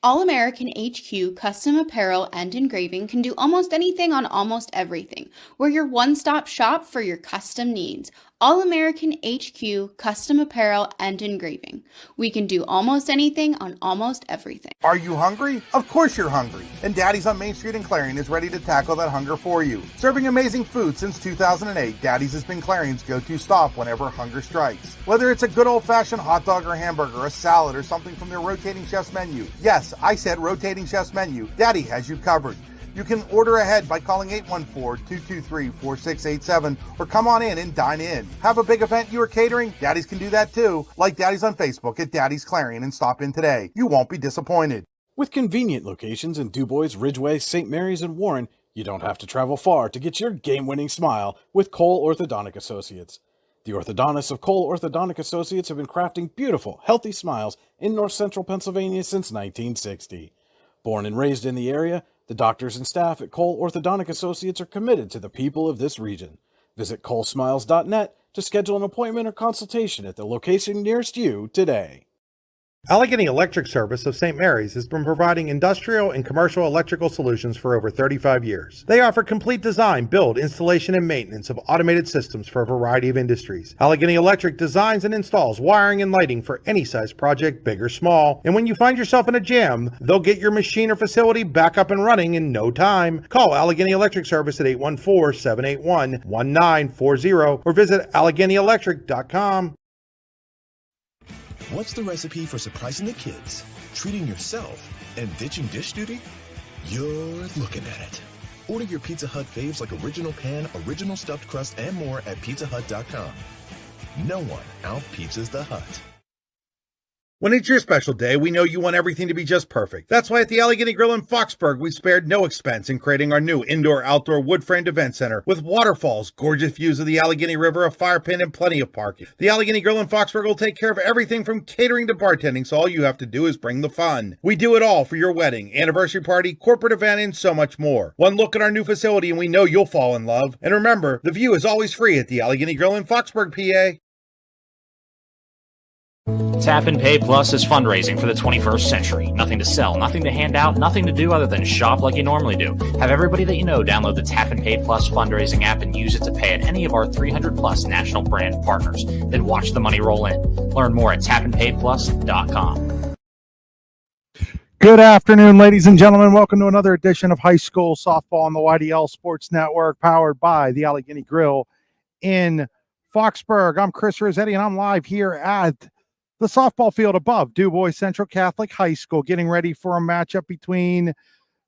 All-American HQ Custom Apparel and Engraving can do almost anything on almost everything. We're your one-stop shop for your custom needs. All-American HQ Custom Apparel and Engraving. We can do almost anything on almost everything. Are you hungry? Of course you're hungry. And Daddy's on Main Street in Clarion is ready to tackle that hunger for you. Serving amazing food since 2008, Daddy's has been Clarion's go-to stop whenever hunger strikes. Whether it's a good old-fashioned hot dog or hamburger, a salad, or something from their rotating chef's menu. Yes, I said rotating chef's menu. Daddy has you covered. You can order ahead by calling 814-223-4687 or come on in and dine in. Have a big event you are catering? Daddy's can do that too. Like Daddy's on Facebook at Daddy's Clarion and stop in today. You won't be disappointed. With convenient locations in DuBois, Ridgeway, St. Mary's, and Warren, you don't have to travel far to get your game-winning smile with Cole Orthodontic Associates. The orthodontists of Cole Orthodontic Associates have been crafting beautiful, healthy smiles in North Central Pennsylvania since 1960. Born and raised in the area, the doctors and staff at Cole Orthodontic Associates are committed to the people of this region. Visit colesmiles.net to schedule an appointment or consultation at the location nearest you today. Allegheny Electric Service of St. Mary's has been providing industrial and commercial electrical solutions for over 35 years. They offer complete design, build, installation, and maintenance of automated systems for a variety of industries. Allegheny Electric designs and installs wiring and lighting for any size project, big or small. And when you find yourself in a jam, they'll get your machine or facility back up and running in no time. Call Allegheny Electric Service at 814-781-1940 or visit AlleghenyElectric.com. What's the recipe for surprising the kids, treating yourself, and ditching dish duty? You're looking at it. Order your Pizza Hut faves like original pan, original stuffed crust, and more at pizzahut.com. No one out-pizzas the Hut. When it's your special day, we know you want everything to be just perfect. That's why at the Allegheny Grill in Foxburg, we spared no expense in creating our new indoor-outdoor wood-framed event center with waterfalls, gorgeous views of the Allegheny River, a fire pit, and plenty of parking. The Allegheny Grill in Foxburg will take care of everything from catering to bartending, so all you have to do is bring the fun. We do it all for your wedding, anniversary party, corporate event, and so much more. One look at our new facility and we know you'll fall in love. And remember, the view is always free at the Allegheny Grill in Foxburg, PA. Tap and Pay Plus is fundraising for the 21st century. Nothing to sell, nothing to hand out, nothing to do other than shop like you normally do. Have everybody that you know download the Tap and Pay Plus fundraising app and use it to pay at any of our 300 plus national brand partners. Then watch the money roll in. Learn more at tapandpayplus.com. Good afternoon, ladies and gentlemen. Welcome to another edition of High School Softball on the YDL Sports Network, powered by the Allegheny Grill in Foxburg. I'm Chris Rossetti, and I'm live here at the softball field above DuBois Central Catholic High School, getting ready for a matchup between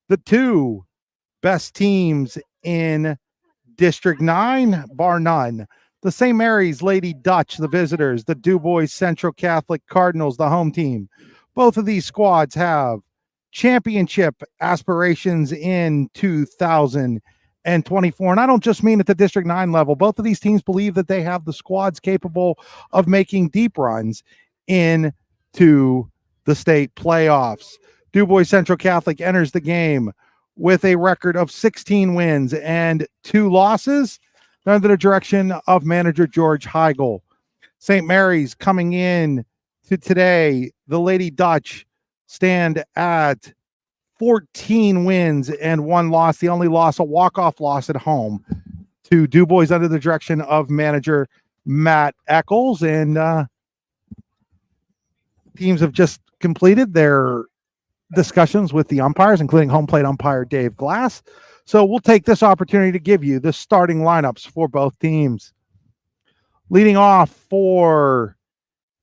the two best teams in District 9, bar none. The St. Mary's Lady Dutch, the visitors, the DuBois Central Catholic Cardinals, the home team. Both of these squads have championship aspirations in 2024. And I don't just mean at the District 9 level. Both of these teams believe that they have the squads capable of making deep runs into the state playoffs. DuBois Central Catholic enters the game with a record of 16 wins and 2 losses under the direction of manager George Heigl. St. Mary's coming in to today, the Lady Dutch stand at 14 wins and 1 loss. The only loss, a walk-off loss at home to DuBois under the direction of manager Matt Eccles. And teams have just completed their discussions with the umpires, including home plate umpire Dave Glass. So we'll take this opportunity to give you the starting lineups for both teams. Leading off for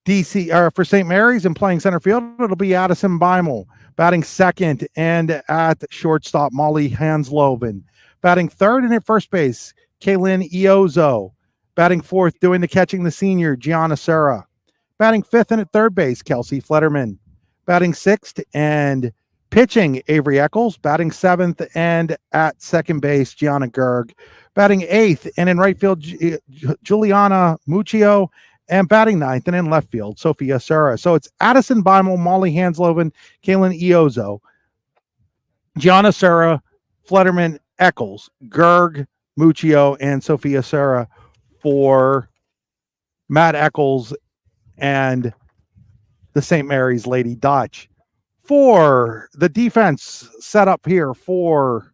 for St. Mary's and playing center field, it'll be Addison Beimel. Batting second and at shortstop, Molly Hansloven. Batting third and at first base, Kaylin Iozzo. Batting fourth, doing the catching, the senior, Gianna Serra. Batting fifth and at third base, Kelsey Flederman. Batting sixth and pitching, Avery Eccles. Batting seventh and at second base, Gianna Gerg. Batting eighth and in right field, Juliana Muccio. And batting ninth and in left field, Sophia Sura. So it's Addison Beimel, Molly Hansloven, Kaylin Iozo, Gianna Sura, Flederman, Eccles, Gerg, Muccio, and Sophia Sura for Matt Eccles and the St. Mary's Lady Dutch. For the defense set up here for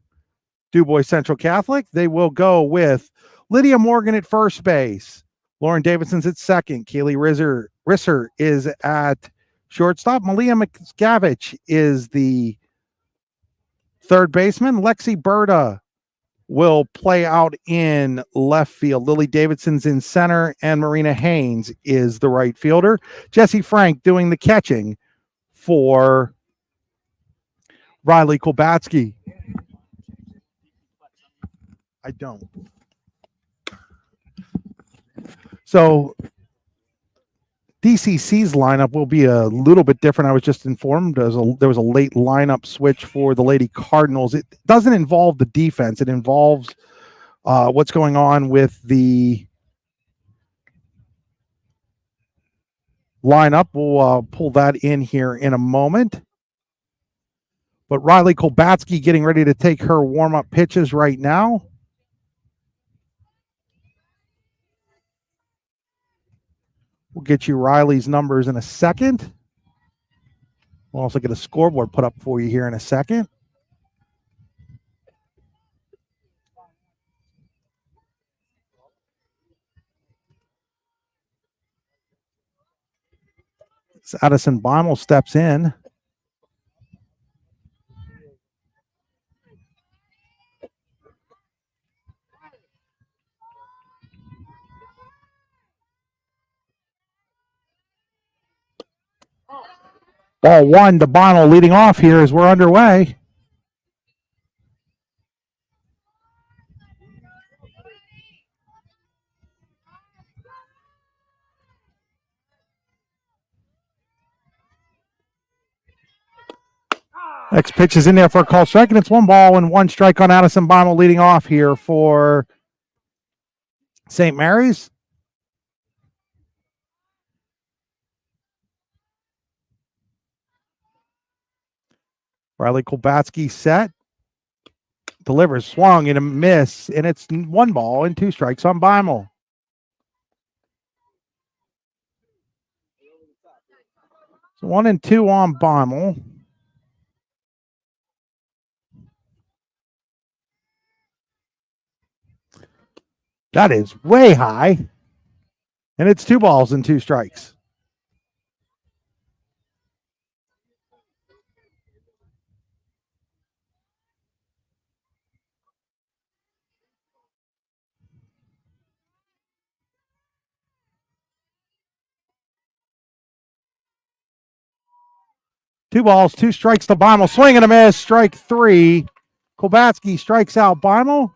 DuBois Central Catholic, they will go with Lydia Morgan at first base. Lauren Davidson's at second. Kaylee Risser is at shortstop. Malia Miscavige is the third baseman. Lexi Berta will play out in left field. Lily Davidson's in center, and Marina Haynes is the right fielder. Jesse Frank doing the catching for Riley Kolbatsky. I don't. So DCC's lineup will be a little bit different. I was just informed there was a late lineup switch for the Lady Cardinals. It doesn't involve the defense. It involves what's going on with the lineup. We'll pull that in here in a moment. But Riley Kolbatsky getting ready to take her warm-up pitches right now. We'll get you Riley's numbers in a second. We'll also get a scoreboard put up for you here in a second. So Addison Beimel steps in. Ball one to Beimel leading off here as we're underway. Next pitch is in there for a call strike, and it's 1-1 strike on Addison Beimel leading off here for St. Mary's. Riley Kolbatsky set. Delivers, swung, and a miss, and it's 1-2 strikes on Beimel. So 1-2 on Beimel. That is way high. And it's 2-2 strikes. Two balls, 2 strikes to Beimel. Swing and a miss. Strike 3. Kolbatsky strikes out Beimel.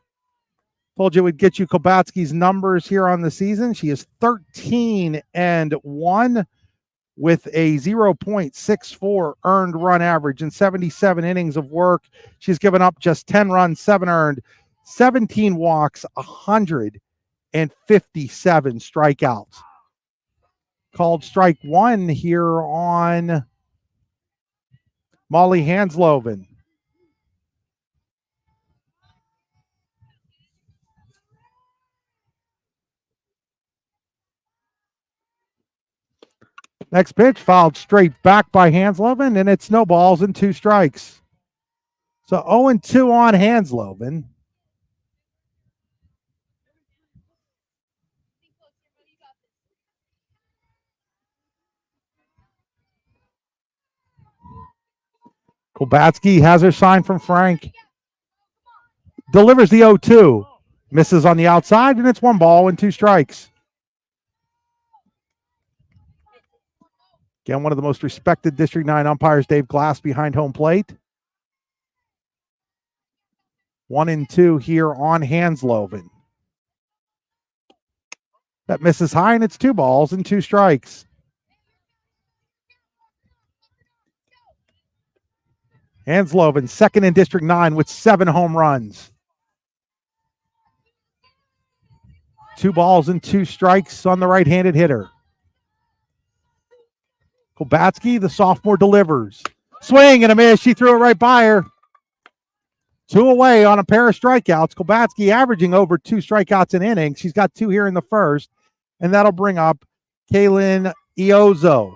Told you we'd get you Kolbatsky's numbers here on the season. She is 13-1 with a 0.64 earned run average in 77 innings of work. She's given up just 10 runs, 7 earned, 17 walks, 157 strikeouts. Called strike 1 here on Molly Hansloven. Next pitch fouled straight back by Hansloven, and it's no balls and 2 strikes. So 0-2 on Hansloven. Kolbatsky has her sign from Frank. Delivers the 0-2. Misses on the outside, and it's 1-2 strikes. Again, one of the most respected District 9 umpires, Dave Glass, behind home plate. 1-2 here on Hansloven. That misses high, and it's 2-2 strikes. Hansloven, second in District 9 with 7 home runs. 2 balls and 2 strikes on the right-handed hitter. Kolbatsky, the sophomore, delivers. Swing and a miss. She threw it right by her. 2 away on a pair of strikeouts. Kolbatsky averaging over 2 strikeouts an inning. She's got 2 here in the first, and that'll bring up Kaylin Iozo.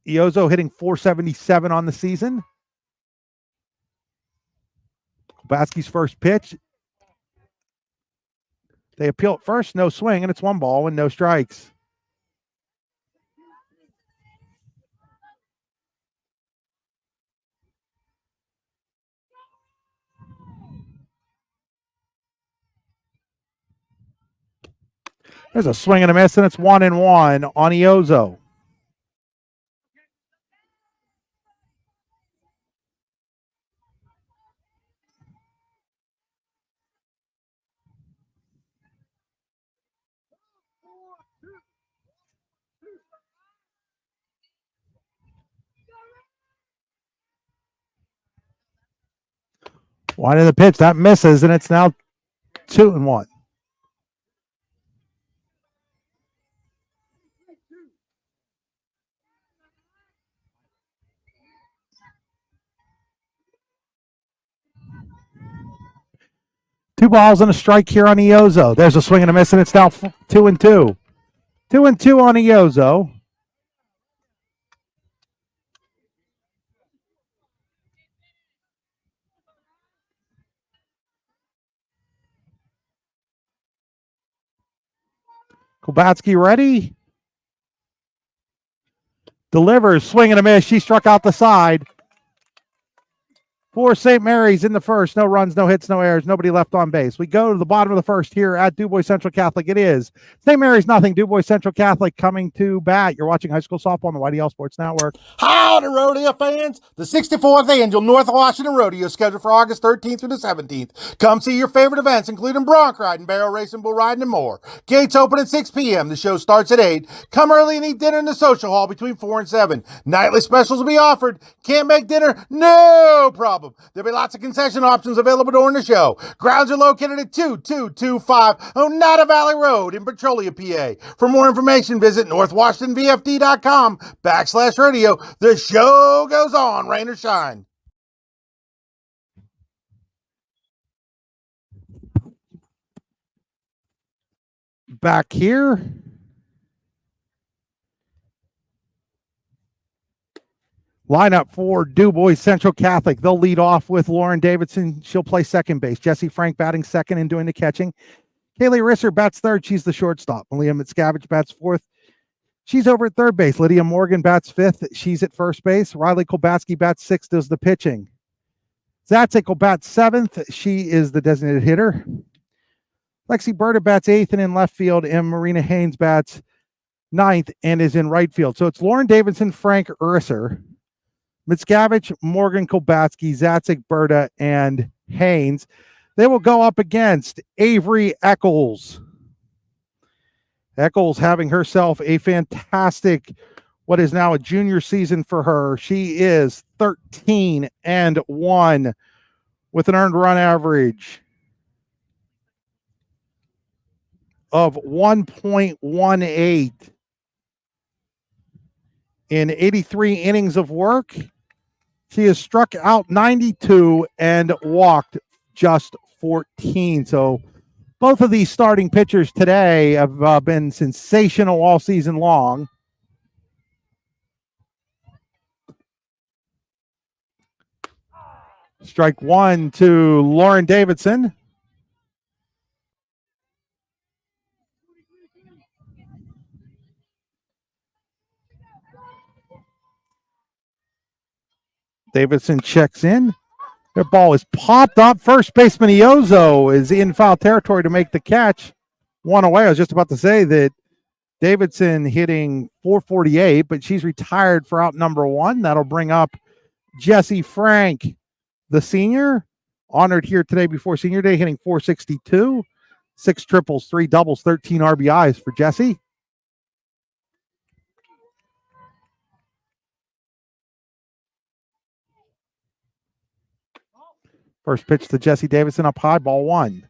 Iozo hitting .477 on the season. Kolbatsky's first pitch. They appeal at first, no swing, and it's 1 ball and no strikes. There's a swing and a miss, and it's 1-1 on Iozo. One in the pitch, that misses, and it's now 2-1. Two balls and a strike here on Iozo. There's a swing and a miss, and it's now 2-2. 2-2 on Iozo. Kolbatsky ready. Delivers, swing and a miss. She struck out the side. For St. Mary's in the first. No runs, no hits, no errors. Nobody left on base. We go to the bottom of the first here at Du Bois Central Catholic. It is St. Mary's nothing. Du Bois Central Catholic coming to bat. You're watching high school softball on the YDL Sports Network. Howdy, rodeo fans! The 64th Annual North Washington Rodeo is scheduled for August 13th through the 17th. Come see your favorite events, including bronc riding, barrel racing, bull riding, and more. Gates open at 6 p.m. The show starts at 8. Come early and eat dinner in the social hall between 4 and 7. Nightly specials will be offered. Can't make dinner? No problem. There'll be lots of concession options available during the show. Grounds are located at 2225 Oneida Valley Road in Petrolia, PA. For more information, visit northwashingtonvfd.com/rodeo. The show goes on, rain or shine. Back here. Lineup for Du Bois Central Catholic. They'll lead off with Lauren Davidson. She'll play second base. Jesse Frank batting second and doing the catching. Kaylee Risser bats third. She's the shortstop. Malia Mitscavage bats fourth. She's over at third base. Lydia Morgan bats fifth. She's at first base. Riley Kolbatsky bats sixth, does the pitching. Zatzek will bat seventh. She is the designated hitter. Lexi Berta bats eighth and in left field. And Marina Haynes bats ninth and is in right field. So it's Lauren Davidson, Frank Risser, Mitscavage, Morgan Kolbatsky, Zatzek, Berta, and Haynes. They will go up against Avery Eccles. Eccles having herself a fantastic, what is now a junior season for her. She is 13-1 with an earned run average of 1.18 in 83 innings of work. She has struck out 92 and walked just 14. So both of these starting pitchers today have been sensational all season long. Strike one to Lauren Davidson. Davidson checks in. Their ball is popped up. First baseman Iozo is in foul territory to make the catch. One away. I was just about to say that Davidson hitting .448, but she's retired for out number one. That'll bring up Jesse Frank, the senior, honored here today before senior day, hitting .462. 6 triples, 3 doubles, 13 RBIs for Jesse. First pitch to Jesse Davidson, up high, ball one.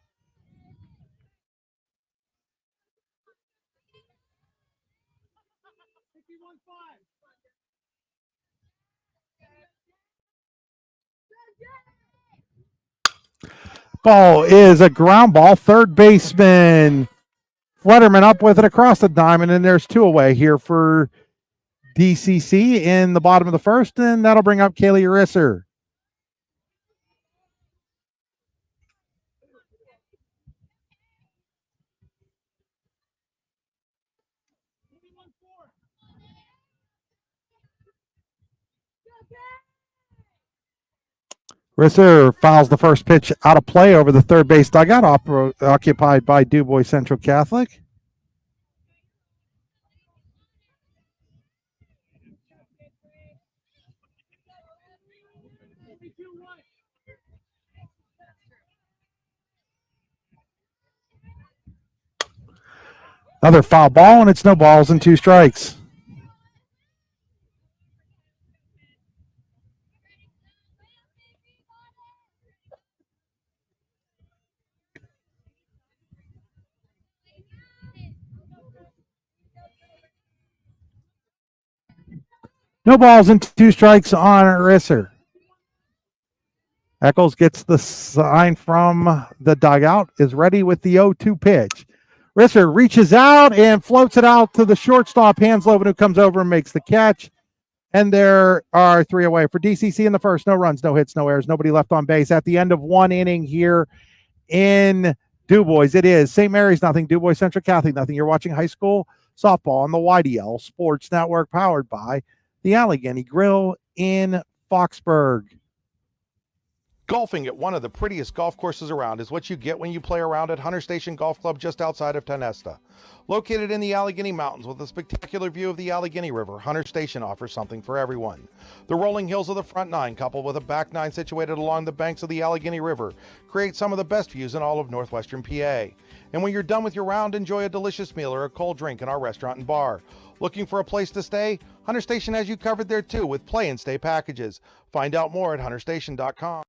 Ball is a ground ball. Third baseman Flutterman up with it across the diamond, and there's two away here for DCC in the bottom of the first, and that'll bring up Kaylee Risser. Risser fouls the first pitch out of play over the third base dugout, occupied by DuBois Central Catholic. Another foul ball, and it's no balls and two strikes. No balls and two strikes on Risser. Eccles gets the sign from the dugout, is ready with the 0-2 pitch. Risser reaches out and floats it out to the shortstop, Hansloven, who comes over and makes the catch. And there are three away for DCC in the first. No runs, no hits, no errors, nobody left on base. At the end of one inning here in DuBois, it is St. Mary's nothing, DuBois Central Catholic nothing. You're watching high school softball on the YDL Sports Network, powered by the Allegheny Grill in Foxburg. Golfing at one of the prettiest golf courses around is what you get when you play around at Hunter Station Golf Club just outside of Tonesta. Located in the Allegheny Mountains with a spectacular view of the Allegheny River, Hunter Station offers something for everyone. The rolling hills of the front nine, coupled with a back nine situated along the banks of the Allegheny River, create some of the best views in all of northwestern PA. And when you're done with your round, enjoy a delicious meal or a cold drink in our restaurant and bar. Looking for a place to stay? Hunter Station has you covered there too with play and stay packages. Find out more at hunterstation.com.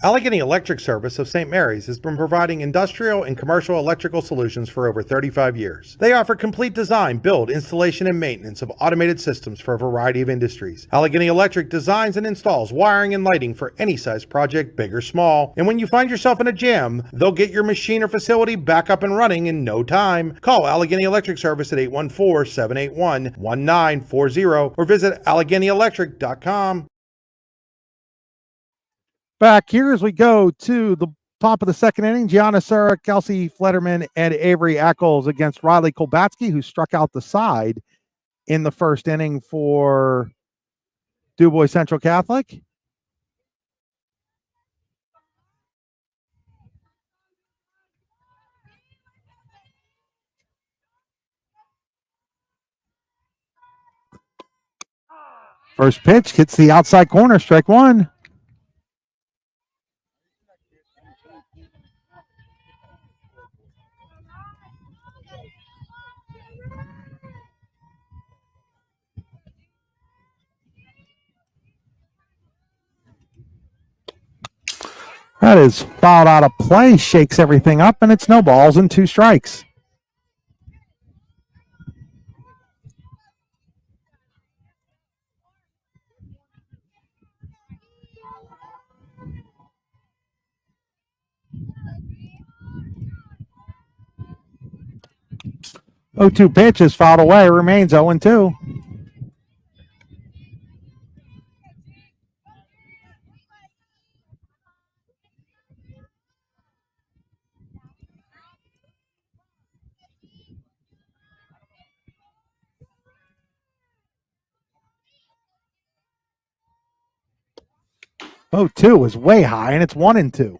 Allegheny Electric Service of St. Mary's has been providing industrial and commercial electrical solutions for over 35 years. They offer complete design, build, installation, and maintenance of automated systems for a variety of industries. Allegheny Electric designs and installs wiring and lighting for any size project, big or small. And when you find yourself in a jam, they'll get your machine or facility back up and running in no time. Call Allegheny Electric Service at 814-781-1940 or visit AlleghenyElectric.com. Back here as we go to the top of the second inning, Gianna Sura, Kelsey Flutterman, and Avery Eccles against Riley Kolbatsky, who struck out the side in the first inning for DuBois Central Catholic. First pitch hits the outside corner, strike one. That is fouled out of play, shakes everything up, and it's no balls and two strikes. Oh, 2 pitch is fouled away, remains 0-2. Oh, 2 is way high, and it's 1-2.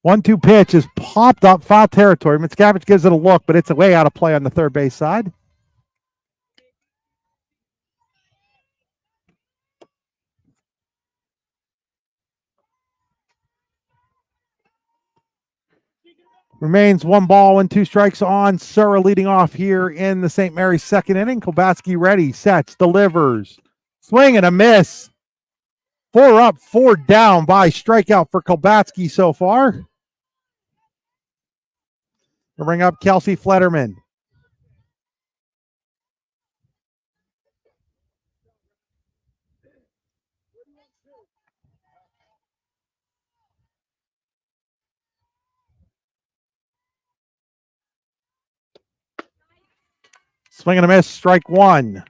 One-two pitch is popped up, foul territory. Miscavige gives it a look, but it's way out of play on the third base side. Remains 1 ball and 2 strikes on Surra leading off here in the St. Mary's second inning. Kolbatsky ready, sets, delivers. Swing and a miss. 4 up, 4 down by strikeout for Kolbatsky so far. We'll bring up Kelsey Flederman. Swing and a miss, strike 1.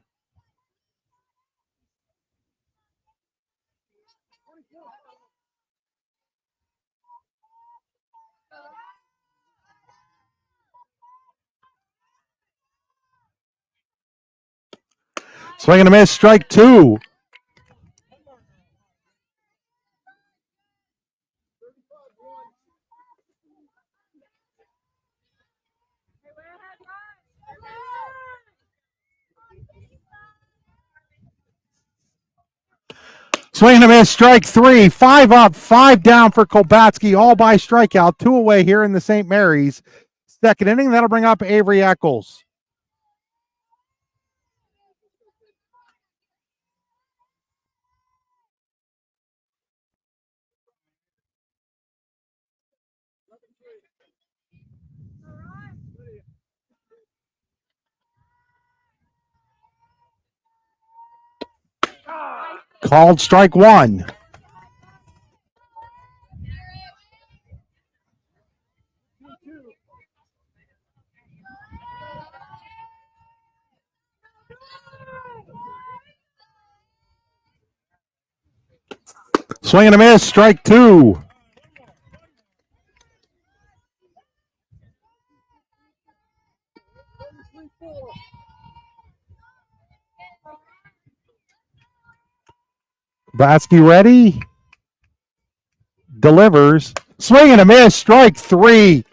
Swing and a miss, strike 2. Swing and a miss, strike 3. 5 up, 5 down for Kolbatsky, all by strikeout. 2 away here in the St. Mary's second inning. That'll bring up Avery Eccles. Called strike 1. Swing and a miss, strike 2. Kolbatsky ready. Delivers. Swing and a miss, strike 3.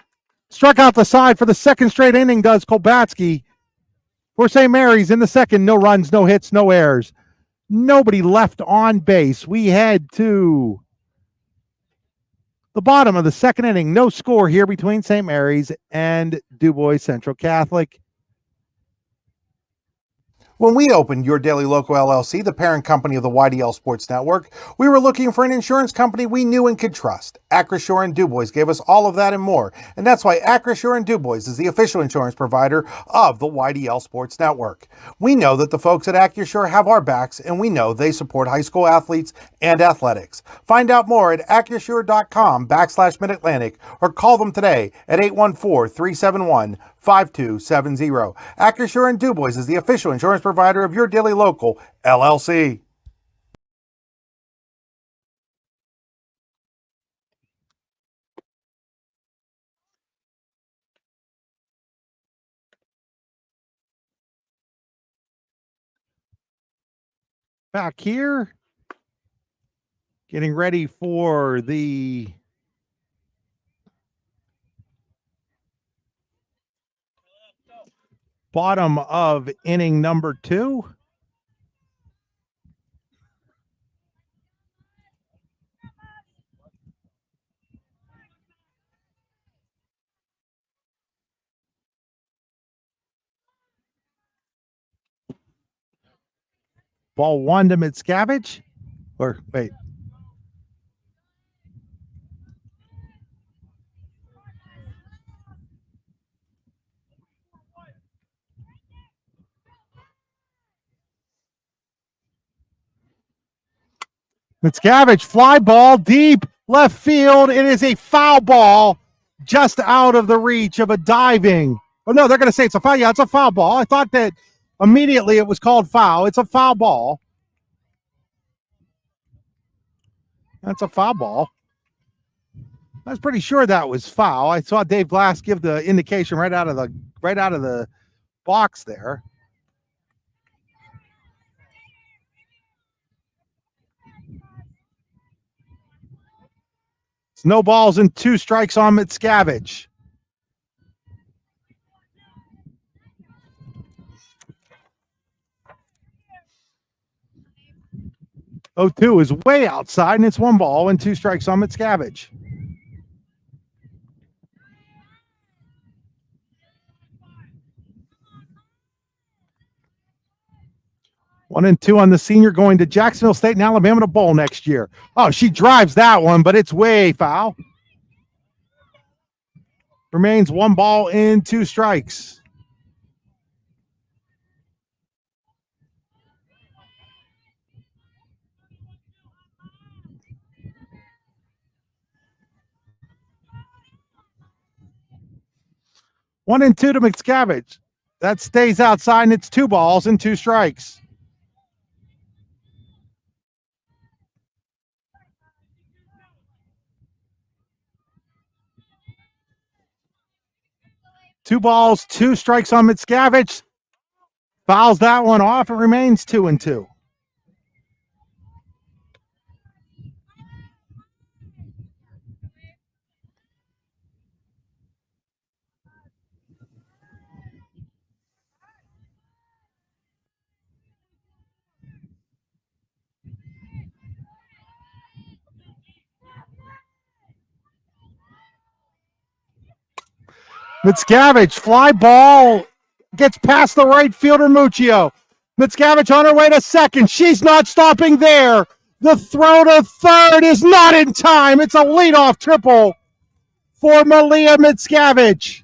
Struck out the side for the second straight inning, does Kolbatsky. For St. Mary's in the second, no runs, no hits, no errors. Nobody left on base. We head to the bottom of the second inning. No score here between St. Mary's and DuBois Central Catholic. When we opened Your Daily Local LLC, the parent company of the YDL Sports Network, we were looking for an insurance company we knew and could trust. Acrisure and DuBois gave us all of that and more, and that's why Acrisure and DuBois is the official insurance provider of the YDL Sports Network. We know that the folks at Acrisure have our backs, and we know they support high school athletes and athletics. Find out more at acrisure.com/Mid-Atlantic or call them today at 814-371-5270. Acrisure and DuBois is the official insurance provider of Your Daily Local LLC. Back here, getting ready for the bottom of inning number 2. Ball 1 to Mickiewicz. Or wait. Mickiewicz, fly ball deep left field. It is a foul ball just out of the reach of a diving. Oh, no, they're going to say it's a foul. Yeah, it's a foul ball. I thought that immediately it was called foul. It's a foul ball. That's a foul ball. I was pretty sure that was foul. I saw Dave Glass give the indication right out of the box there. It's no balls and 2 strikes on Mickiewicz. 0-2 is way outside, and it's 1 ball and 2 strikes on Mickiewicz. 1-2 on the senior, going to Jacksonville State and Alabama to bowl next year. Oh, she drives that one, but it's way foul. Remains 1 ball and 2 strikes. One and 2 to Miscavige. That stays outside, and it's 2 balls and 2 strikes. Two balls, 2 strikes on Miscavige. Fouls that one off. It remains 2-2. Miscavige, fly ball, gets past the right fielder, Muccio. Miscavige on her way to second. She's not stopping there. The throw to third is not in time. It's a leadoff triple for Malia Miscavige.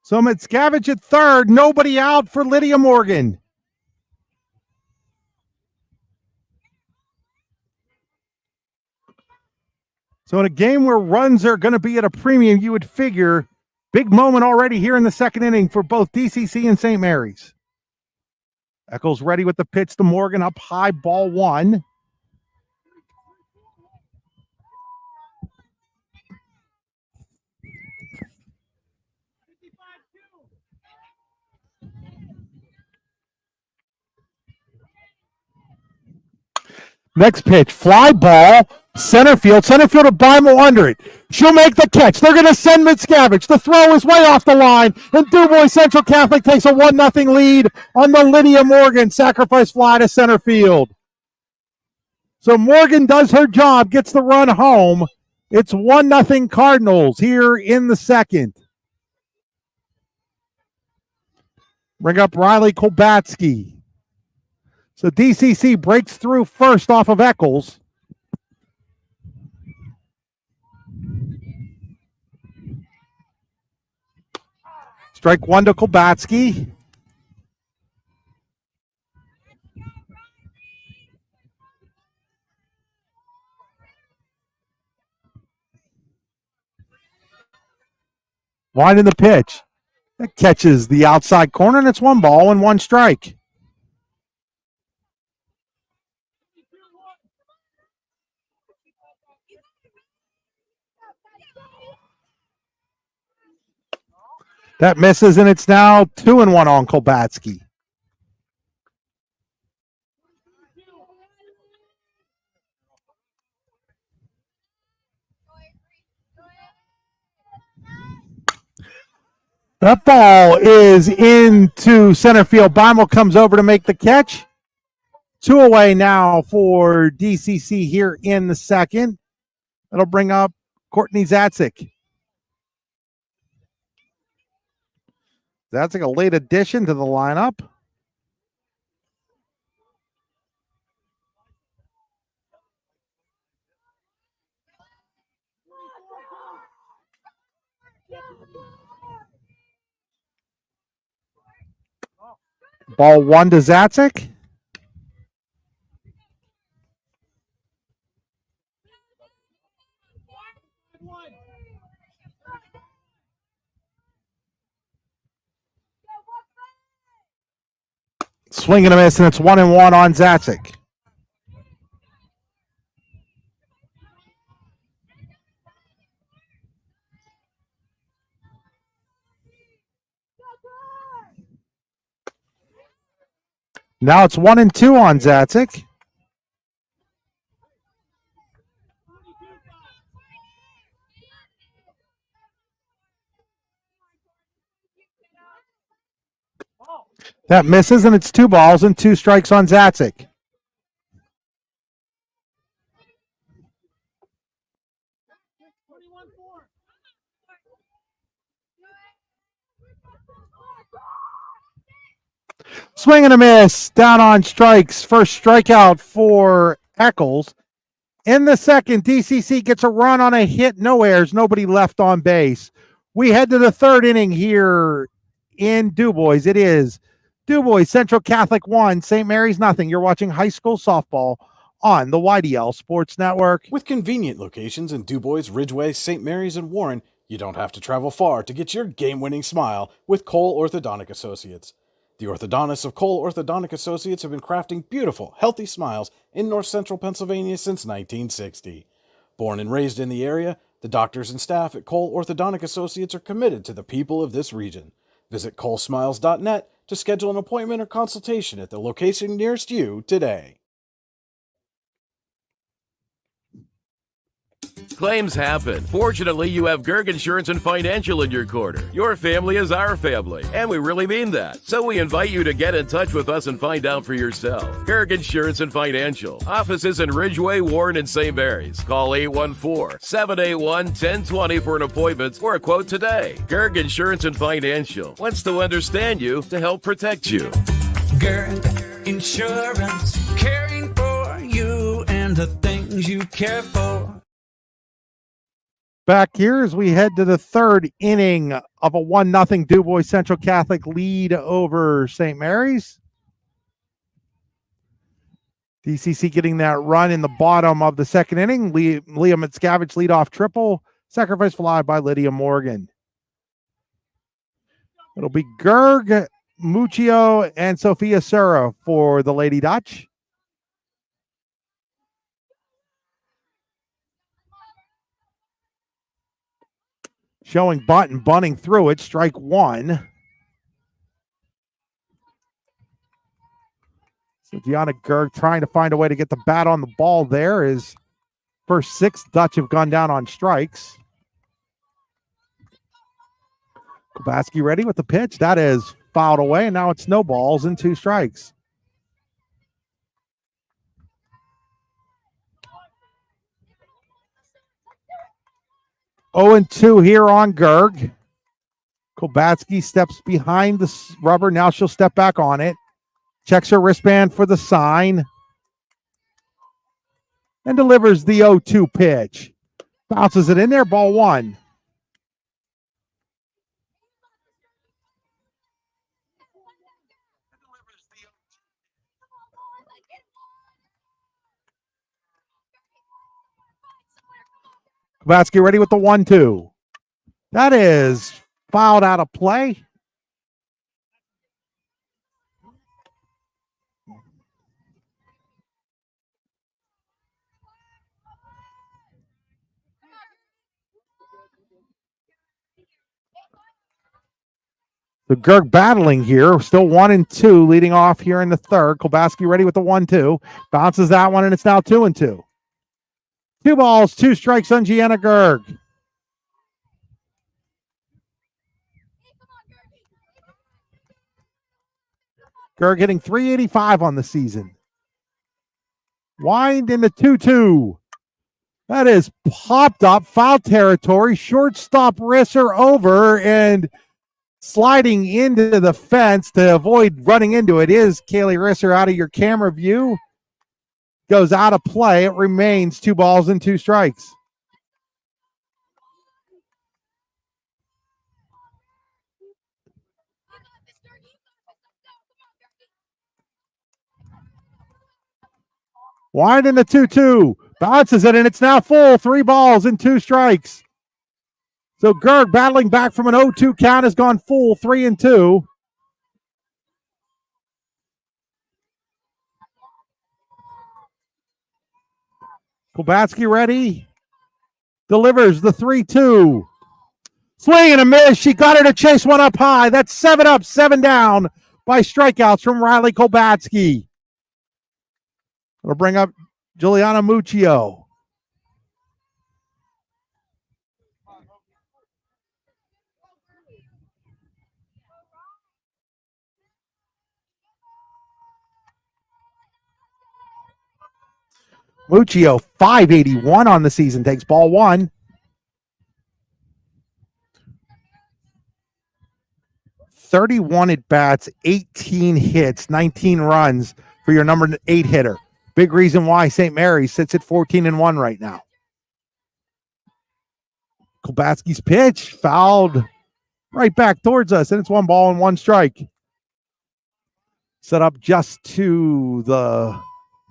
So Miscavige at third, nobody out for Lydia Morgan. So in a game where runs are going to be at a premium, you would figure big moment already here in the second inning for both DCC and St. Mary's. Eccles ready with the pitch to Morgan, up high, ball 1. Next pitch, fly ball, center field to Bimel under it. She'll make the catch. They're going to send Miscavige. The throw is way off the line, and DuBois Central Catholic takes a 1-0 lead on the Lydia Morgan sacrifice fly to center field. So Morgan does her job, gets the run home. It's 1-0 Cardinals here in the second. Bring up Riley Kolbatsky. So DCC breaks through first off of Eccles. Strike 1 to Kolbatsky. Winding the pitch. That catches the outside corner, and it's 1 ball and 1 strike. That misses, and it's now 2-1 on Kolbatsky. That ball is into center field. Bimel comes over to make the catch. 2 away now for DCC here in the second. That'll bring up Courtney Zatzik. That's like a late addition to the lineup. Ball 1 to Zatzik. Swing and a miss, and it's 1-1 on Zatzik. Now it's 1-2 on Zatzik. That misses, and it's 2 balls and 2 strikes on Zatzik. Swing and a miss. Down on strikes. First strikeout for Eccles. In the second, DCC gets a run on a hit. No errors. Nobody left on base. We head to the third inning here in DuBois. It is DuBois Central Catholic 1, St. Mary's nothing. You're watching high school softball on the YDL Sports Network. With convenient locations in DuBois, Ridgeway, St. Mary's, and Warren, you don't have to travel far to get your game-winning smile with Cole Orthodontic Associates. The orthodontists of Cole Orthodontic Associates have been crafting beautiful, healthy smiles in north central Pennsylvania since 1960. Born and raised in the area, the doctors and staff at Cole Orthodontic Associates are committed to the people of this region. Visit colesmiles.net to schedule an appointment or consultation at the location nearest you today. Claims happen. Fortunately, you have Gerg Insurance and Financial in your corner. Your family is our family, and we really mean that. So we invite you to get in touch with us and find out for yourself. Gerg Insurance and Financial. Offices in Ridgeway, Warren, and St. Mary's. Call 814-781-1020 for an appointment or a quote today. Gerg Insurance and Financial wants to understand you to help protect you. Gerg Insurance, caring for you and the things you care for. Back here as we head to the third inning of a 1-0 DuBois Central Catholic lead over St. Mary's. DCC getting that run in the bottom of the second inning. Liam Mitscavige leadoff triple. Sacrifice fly by Lydia Morgan. It'll be Gerg, Muccio, and Sophia Sura for the Lady Dutch. Showing bunt and bunting through it. Strike one. So Deanna Gerg trying to find a way to get the bat on the ball there. His first 6 Dutch have gone down on strikes. Kobatsky ready with the pitch. That is fouled away, and now it's no balls and 2 strikes. Oh, and 2 here on Gerg. Kobatsky steps behind the rubber. Now she'll step back on it. Checks her wristband for the sign. And delivers the 0-2 pitch. Bounces it in there. Ball 1. Kobatsky ready with the 1-2. That is fouled out of play. The Gerg battling here. Still 1-2, leading off here in the third. Kobatsky ready with the 1-2. Bounces that one, and it's now 2-2. 2 balls, 2 strikes on Gianna Gerg. Gerg hitting .385 on the season. Wind in the 2-2. That is popped up, foul territory. Shortstop wrists her over, and sliding into the fence to avoid running into it is Kaylee Risser out of your camera view. Goes out of play. It remains 2 balls and 2 strikes. Wide in the 2-2. Bounces it, and it's now full. 3 balls and 2 strikes. So Gerg battling back from an 0-2 count has gone full 3-2. Kobatsky ready. Delivers the 3-2. Swing and a miss. She got her to chase one up high. That's 7 up, 7 down by strikeouts from Riley Kobatsky. It'll bring up Juliana Muccio. Muccio, 581 on the season, takes ball 1. 31 at bats, 18 hits, 19 runs for your number 8 hitter. Big reason why St. Mary's sits at 14-1 right now. Kolbatsky's pitch fouled right back towards us, and it's 1 ball and 1 strike. Set up just to the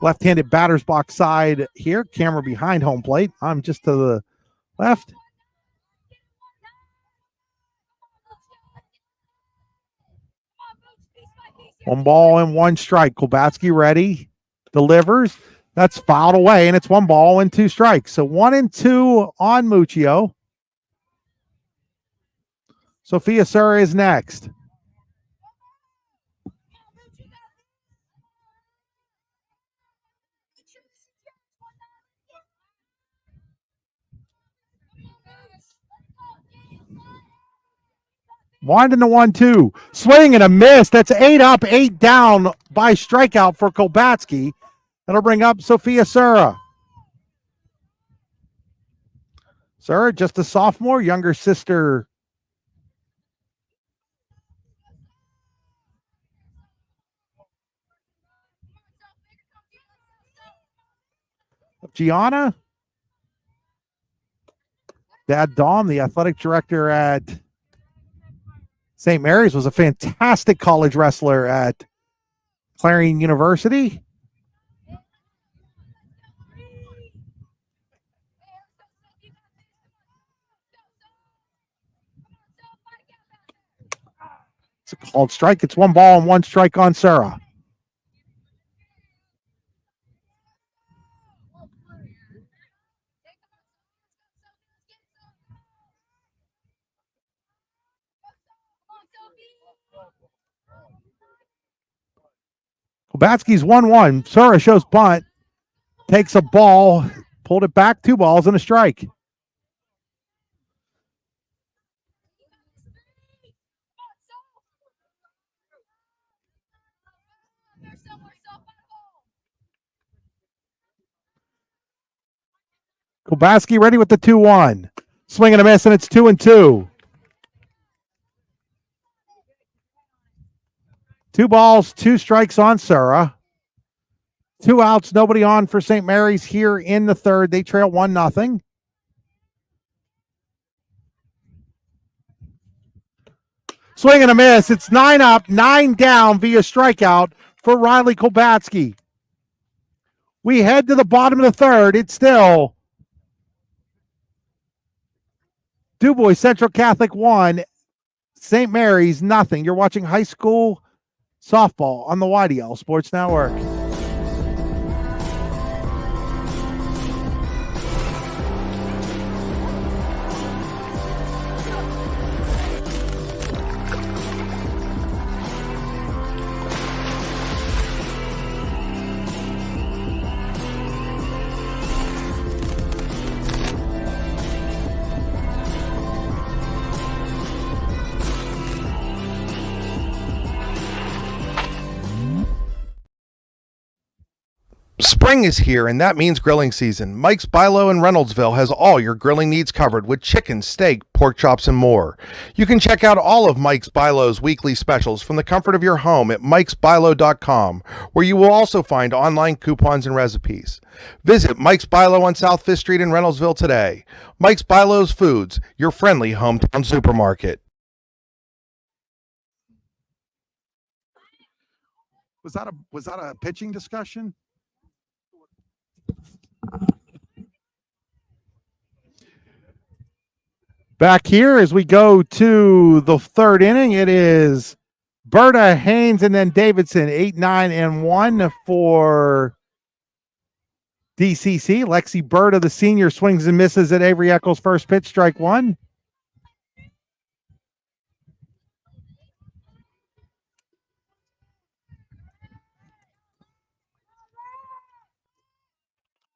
left-handed batter's box side here. Camera behind home plate. I'm just to the left. One ball and 1 strike. Kolbatsky ready. Delivers. That's fouled away, and it's 1 ball and 2 strikes. So 1-2 on Muccio. Sophia Sura is next. Winding the 1-2. Swing and a miss. That's 8 up, 8 down by strikeout for Kolbatsky. That'll bring up Sophia Sura. Sura, just a sophomore, younger sister of Gianna. Dad Dom, the athletic director at St. Mary's, was a fantastic college wrestler at Clarion University. It's a called strike. It's 1 ball and 1 strike on Sura. Kolbatsky's 1-1. Sura shows bunt. Takes a ball. Pulled it back. 2 balls and a strike. Kolbatsky ready with the 2-1. Swing and a miss, and it's 2-2. 2 balls, 2 strikes on Sura. 2 outs, nobody on for St. Mary's here in the third. They trail 1-0. Swing and a miss. It's 9 up, 9 down via strikeout for Riley Kolbatsky. We head to the bottom of the third. It's still DuBois Central Catholic 1, St. Mary's 0. You're watching high school softball on the YDL Sports Network. Spring is here, and that means grilling season. Mike's Bilo in Reynoldsville has all your grilling needs covered with chicken, steak, pork chops, and more. You can check out all of Mike's Bilo's weekly specials from the comfort of your home at mikesbilo.com, where you will also find online coupons and recipes. Visit Mike's Bilo on South 5th Street in Reynoldsville today. Mike's Bilo's Foods, your friendly hometown supermarket. Was that a pitching discussion? Back here as we go to the third inning, it is Berta, Haynes, and then Davidson, 8, 9, and 1 for DCC. Lexi Berta, the senior, swings and misses at Avery Eccles' first pitch, strike 1.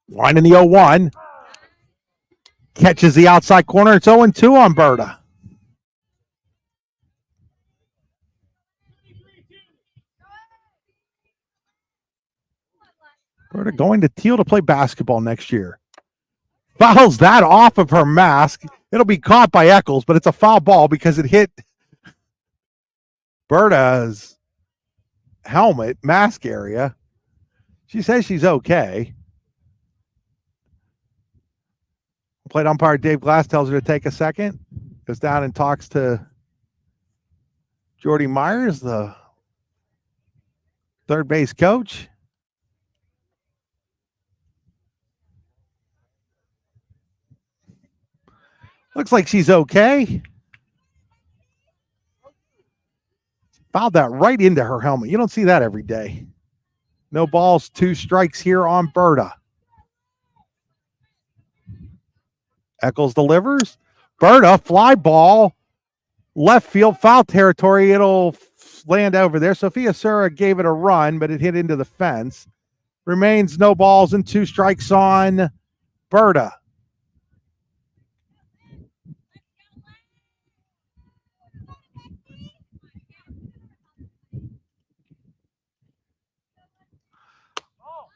Line in the 0-1. Catches the outside corner. It's 0-2 on Berta. Berta going to Teal to play basketball next year. Fouls that off of her mask. It'll be caught by Eccles, but it's a foul ball because it hit Berta's helmet, mask area. She says she's okay. Plate umpire Dave Glass tells her to take a second. Goes down and talks to Jordy Myers, the third base coach. Looks like she's okay. Fouled that right into her helmet. You don't see that every day. No balls, 2 strikes here on Berta. Eccles delivers. Berta, fly ball, left field, foul territory. It'll land over there. Sophia Sura gave it a run, but it hit into the fence. Remains no balls and 2 strikes on Berta.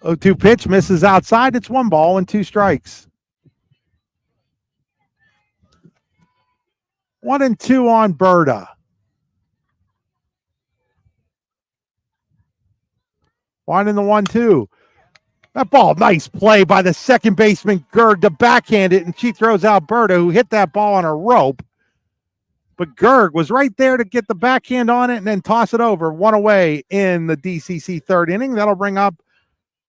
Oh, 2 pitch misses outside. It's 1 ball and 2 strikes. 1 and 2 on Berta. One in the 1-2. That ball, nice play by the second baseman, Gerg, to backhand it, and she throws out Berta, who hit that ball on a rope. But Gerg was right there to get the backhand on it and then toss it over. 1 away in the DCC third inning. That'll bring up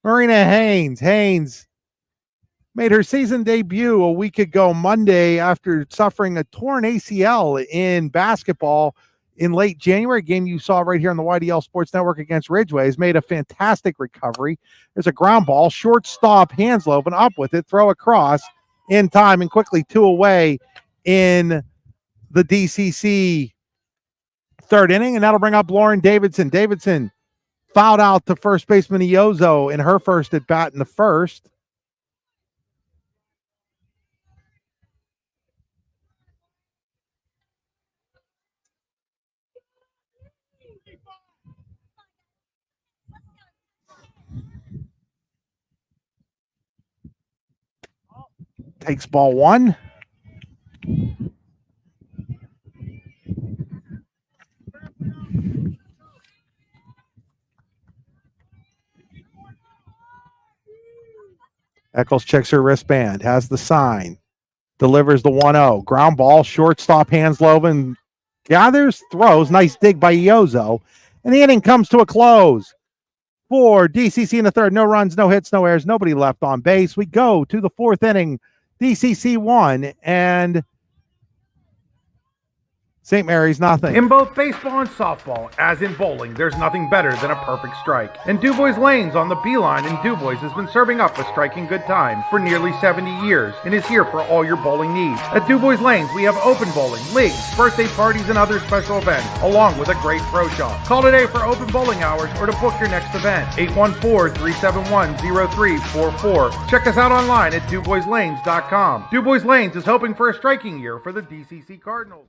Marina Haynes. Haynes made her season debut a week ago Monday after suffering a torn ACL in basketball in late January. Game you saw right here on the YDL Sports Network against Ridgeway. Has made a fantastic recovery. There's a ground ball, shortstop Hansloven up with it, throw across in time and quickly 2 away in the DCC third inning, and that'll bring up Lauren Davidson. Davidson fouled out to first baseman Iozo in her first at bat in the first. Takes ball 1. Eccles checks her wristband, has the sign, delivers the 1-0. Ground ball, shortstop Hansloven gathers, throws, nice dig by Iozo, and the inning comes to a close. For DCC in the third, no runs, no hits, no errors, nobody left on base. We go to the fourth inning. DCC 1 and St. Mary's nothing. In both baseball and softball, as in bowling, there's nothing better than a perfect strike. And DuBois Lanes on the Beeline in DuBois has been serving up a striking good time for nearly 70 years and is here for all your bowling needs. At DuBois Lanes, we have open bowling, leagues, birthday parties, and other special events, along with a great pro shop. Call today for open bowling hours or to book your next event. 814-371-0344. Check us out online at DuBoisLanes.com. DuBois Lanes is hoping for a striking year for the DCC Cardinals.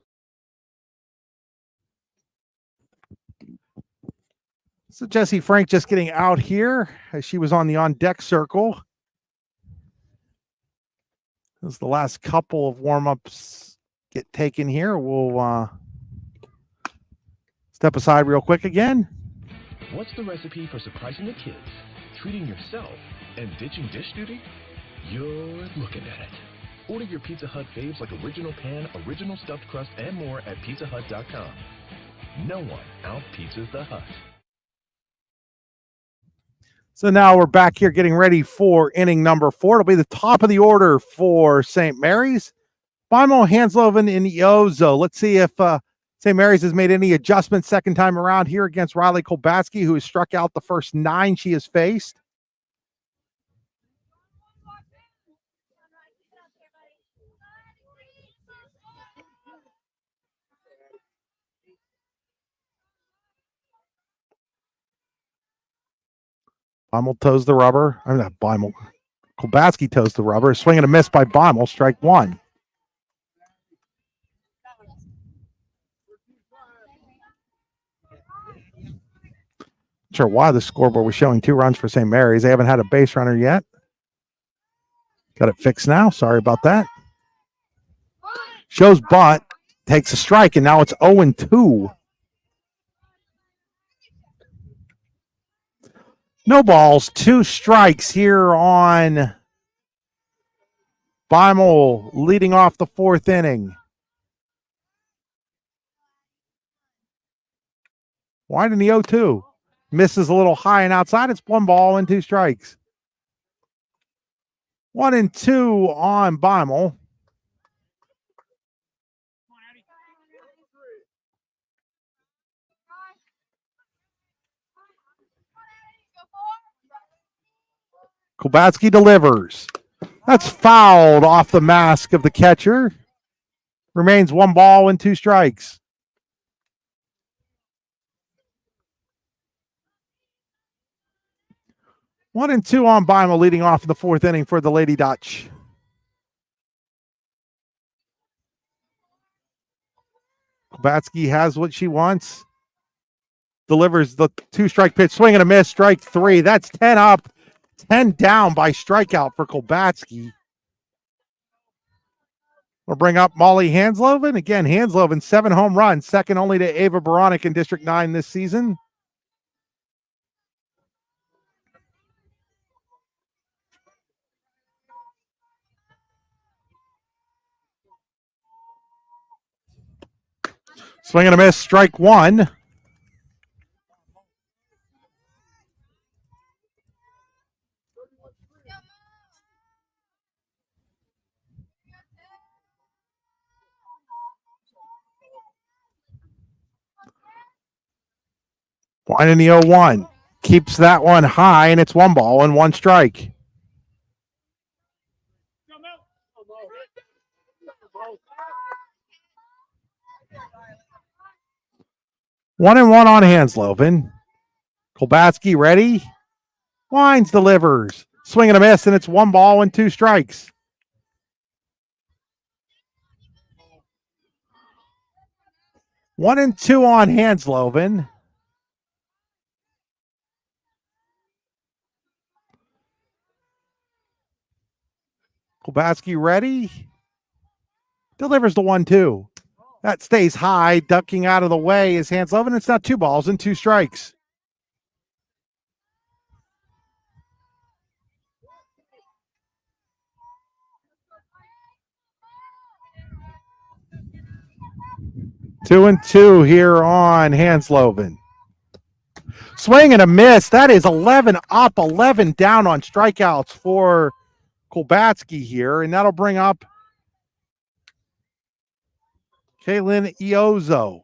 So Jesse Frank just getting out here as she was on the on-deck circle. As the last couple of warm-ups get taken here, we'll step aside real quick again. What's the recipe for surprising the kids, treating yourself, and ditching dish duty? You're looking at it. Order your Pizza Hut faves like original pan, original stuffed crust, and more at pizzahut.com. No one out-pizzas the Hut. So now we're back here getting ready for inning number 4. It'll be the top of the order for St. Mary's. Bimo, Hansloven, and Iozo. Let's see if St. Mary's has made any adjustments second time around here against Riley Kolbatsky, who has struck out the first 9 she has faced. Baumel toes the rubber. I'm not Baumel. Kolbatsky toes the rubber. Swing and a miss by Baumel. Strike 1. Not sure why the scoreboard was showing 2 runs for St. Mary's. They haven't had a base runner yet. Got it fixed now. Sorry about that. Shows bunt. Takes a strike, and now it's 0-2. No balls, 2 strikes here on Beimel leading off the 4th inning. Wide in the 0-2. Misses a little high and outside. It's 1 ball and 2 strikes. 1-2 on Beimel. Kubatski delivers. That's fouled off the mask of the catcher. Remains 1 ball and 2 strikes. One and two on Beimel leading off in the 4th inning for the Lady Dutch. Kubatski has what she wants. Delivers the 2-strike pitch, swing and a miss, strike 3. That's 10 up, 10 down by strikeout for Kubatski. We'll bring up Molly Hansloven. Again, Hansloven, 7 home runs, second only to Ava Baronic in District 9 this season. Swing and a miss, strike 1. One in the 0-1. Keeps that one high, and it's 1 ball and 1 strike. One and one on Hansloven. Kubatski ready. Wines delivers. Swing and a miss, and it's 1 ball and 2 strikes. One and two on Hansloven. Kubatski ready. Delivers the 1-2. That stays high. Ducking out of the way is Hansloven. It's now 2 balls and 2 strikes. Two and two here on Hansloven. Swing and a miss. That is 11 up, 11 down on strikeouts for Kubatski here, and that'll bring up Kaylin Iozo.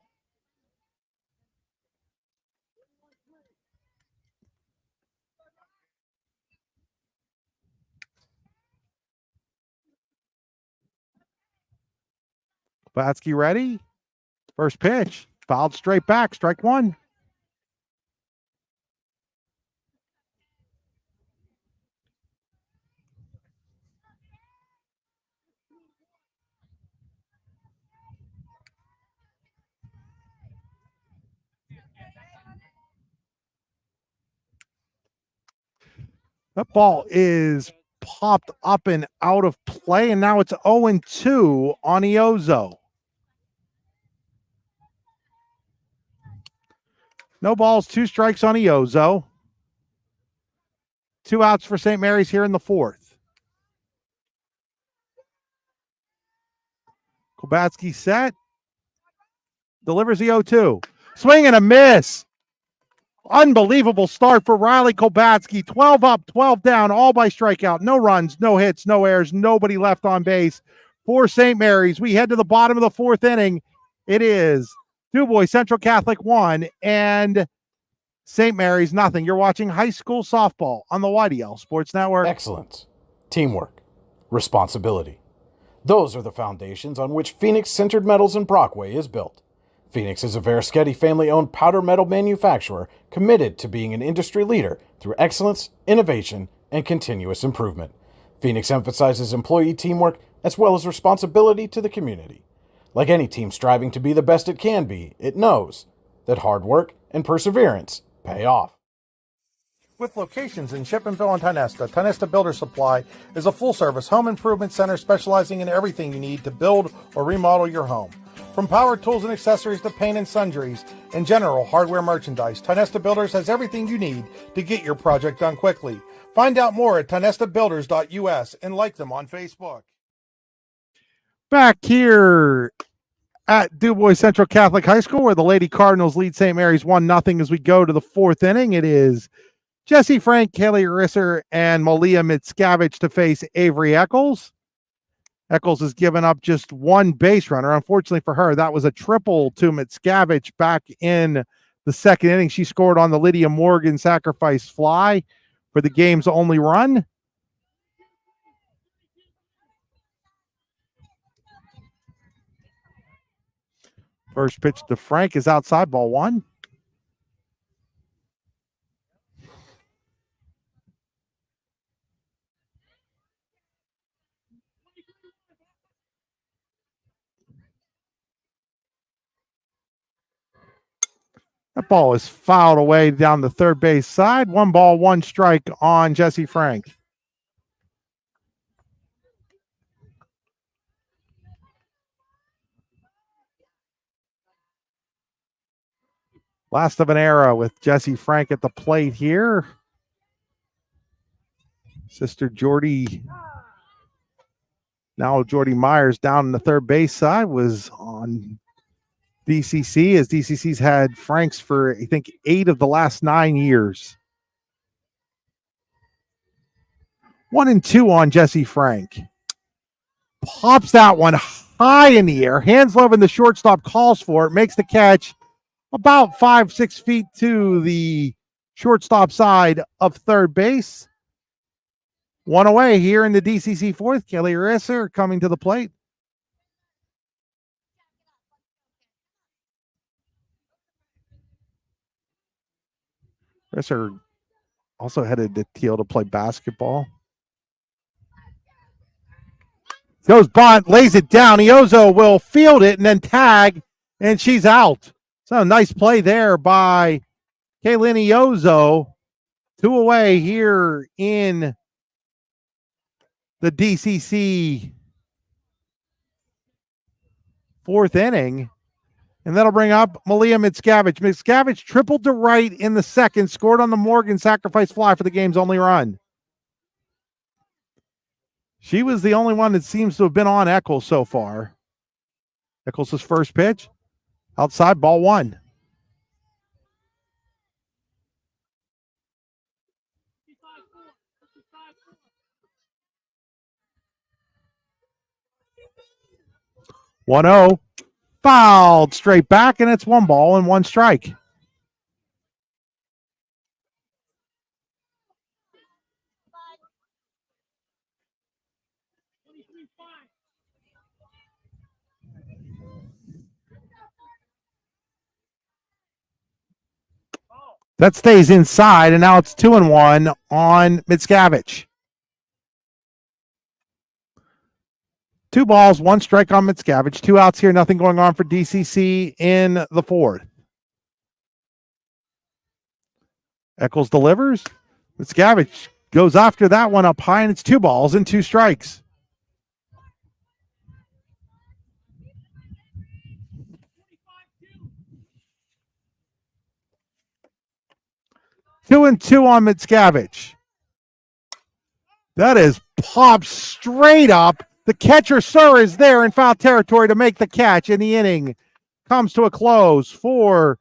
Kubatski ready. First pitch. Fouled straight back. Strike 1. That ball is popped up and out of play, and now it's 0-2 on Iozo. No balls, 2 strikes on Iozo. 2 outs for St. Mary's here in the 4th. Kubatski set. Delivers the 0-2. Swing and a miss. Unbelievable start for Riley Kubatski. 12 up, 12 down, all by strikeout. No runs, no hits, no errors, nobody left on base for St. Mary's. We head to the bottom of the 4th inning. It is DuBois Central Catholic 1 and St. Mary's nothing. You're watching high school softball on the YDL Sports Network. Excellence, teamwork, responsibility. Those are the foundations on which Phoenix Sintered Metals in Brockway is built. Phoenix is a Verischetti family-owned powder metal manufacturer committed to being an industry leader through excellence, innovation, and continuous improvement. Phoenix emphasizes employee teamwork as well as responsibility to the community. Like any team striving to be the best it can be, it knows that hard work and perseverance pay off. With locations in Shippenville and Tionesta, Tionesta Builder Supply is a full-service home improvement center specializing in everything you need to build or remodel your home. From power tools and accessories to paint and sundries and general hardware merchandise, Tonesta Builders has everything you need to get your project done quickly. Find out more at tonestabuilders.us and like them on Facebook. Back here at DuBois Central Catholic High School, where the Lady Cardinals lead St. Mary's 1-0 as we go to the fourth inning. It is Jesse Frank, Kaylee Risser, and Malia Mitscavich to face Avery Eccles. Eccles has given up just one base runner. Unfortunately for her, that was a triple to Mitscavich back in the second inning. She scored on the Lydia Morgan sacrifice fly for the game's only run. First pitch to Frank is outside, ball one. That ball is fouled away down the third base side. 1 ball, 1 strike on Jesse Frank. Last of an era with Jesse Frank at the plate here. Sister Jordy, now Jordy Myers down in the third base side, was on DCC, as DCC's had Franks for, I think, 8 of the last 9 years. 1-2 on Jesse Frank. Pops that one high in the air. Hanslow in the shortstop calls for it, makes the catch about 5-6 feet to the shortstop side of third base. 1 away here in the DCC fourth. Kelly Risser coming to the plate. Risser also headed to Teal to play basketball. Goes Bont, lays it down. Iozo will field it and then tag, and she's out. So nice play there by Kaylin Iozo. 2 away here in the DCC fourth inning. And that'll bring up Malia Mitscavich. Mitscavich tripled to right in the second, scored on the Morgan sacrifice fly for the game's only run. She was the only one that seems to have been on Eccles so far. Eccles' first pitch, outside, ball one. One 0. Fouled straight back, and it's 1 ball and 1 strike. That stays inside, and now it's 2-1 on Mitscavich. 2 balls, 1 strike on Mitscavich. 2 outs here, nothing going on for DCC in the fourth. Eccles delivers. Mitscavich goes after that one up high, and it's 2 balls and 2 strikes. Two and 2 on Mitscavich. That is popped straight up. The catcher, sir, is there in foul territory to make the catch, and the inning comes to a close for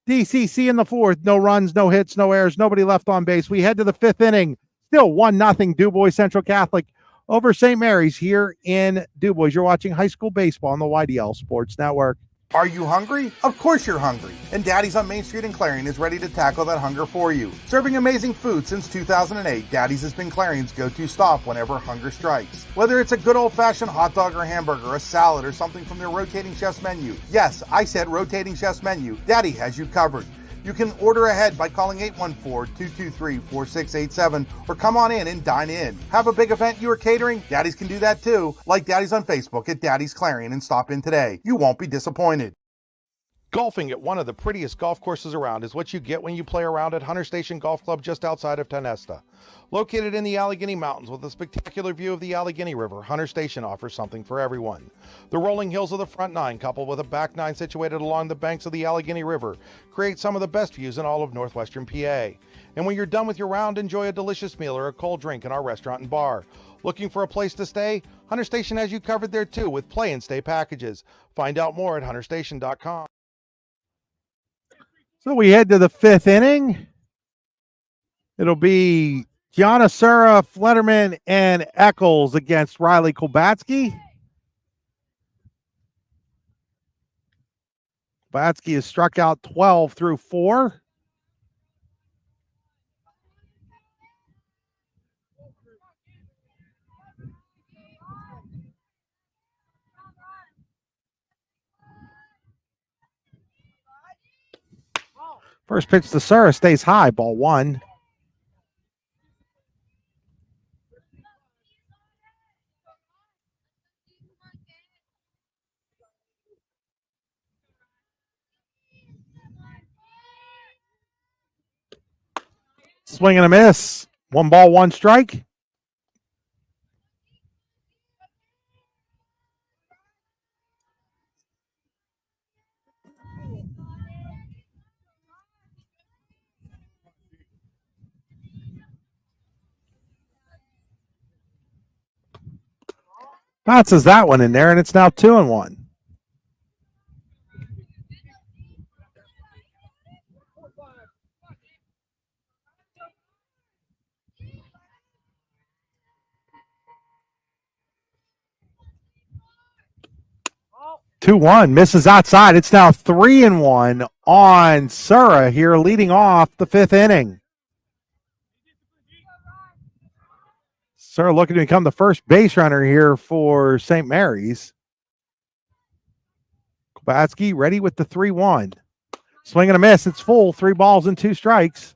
DCC in the fourth. No runs, no hits, no errors, nobody left on base. We head to the fifth inning. Still 1-0 DuBois Central Catholic over St. Mary's here in DuBois. You're watching high school baseball on the YDL Sports Network. Are you hungry? Of course you're hungry. And Daddy's on Main Street in Clarion is ready to tackle that hunger for you. Serving amazing food since 2008, Daddy's has been Clarion's go-to stop whenever hunger strikes. Whether it's a good old-fashioned hot dog or hamburger, a salad, or something from their rotating chef's menu. Yes, I said rotating chef's menu. Daddy has you covered. You can order ahead by calling 814-223-4687 or come on in and dine in. Have a big event you are catering? Daddy's can do that too. Like Daddy's on Facebook at Daddy's Clarion and stop in today. You won't be disappointed. Golfing at one of the prettiest golf courses around is what you get when you play around at Hunter Station Golf Club just outside of Tonesta. Located in the Allegheny Mountains with a spectacular view of the Allegheny River, Hunter Station offers something for everyone. The rolling hills of the front nine, coupled with a back nine situated along the banks of the Allegheny River, create some of the best views in all of northwestern PA. And when you're done with your round, enjoy a delicious meal or a cold drink in our restaurant and bar. Looking for a place to stay? Hunter Station has you covered there too with play and stay packages. Find out more at hunterstation.com. So we head to the fifth inning. It'll be Gianna Sura, Flederman, and Eccles against Riley Kolbatsky. Kolbatsky has struck out 12 through 4. First pitch to Sura stays high, ball 1. Swing and a miss. 1 ball, 1 strike. Bounces that one in there, and it's now 2-1. Two one misses outside. It's now 3-1 on Sura here, leading off the fifth inning. Sura looking to become the first base runner here for St. Mary's. Kolbatsky ready with the 3-1. Swing and a miss. It's full. 3 balls and 2 strikes.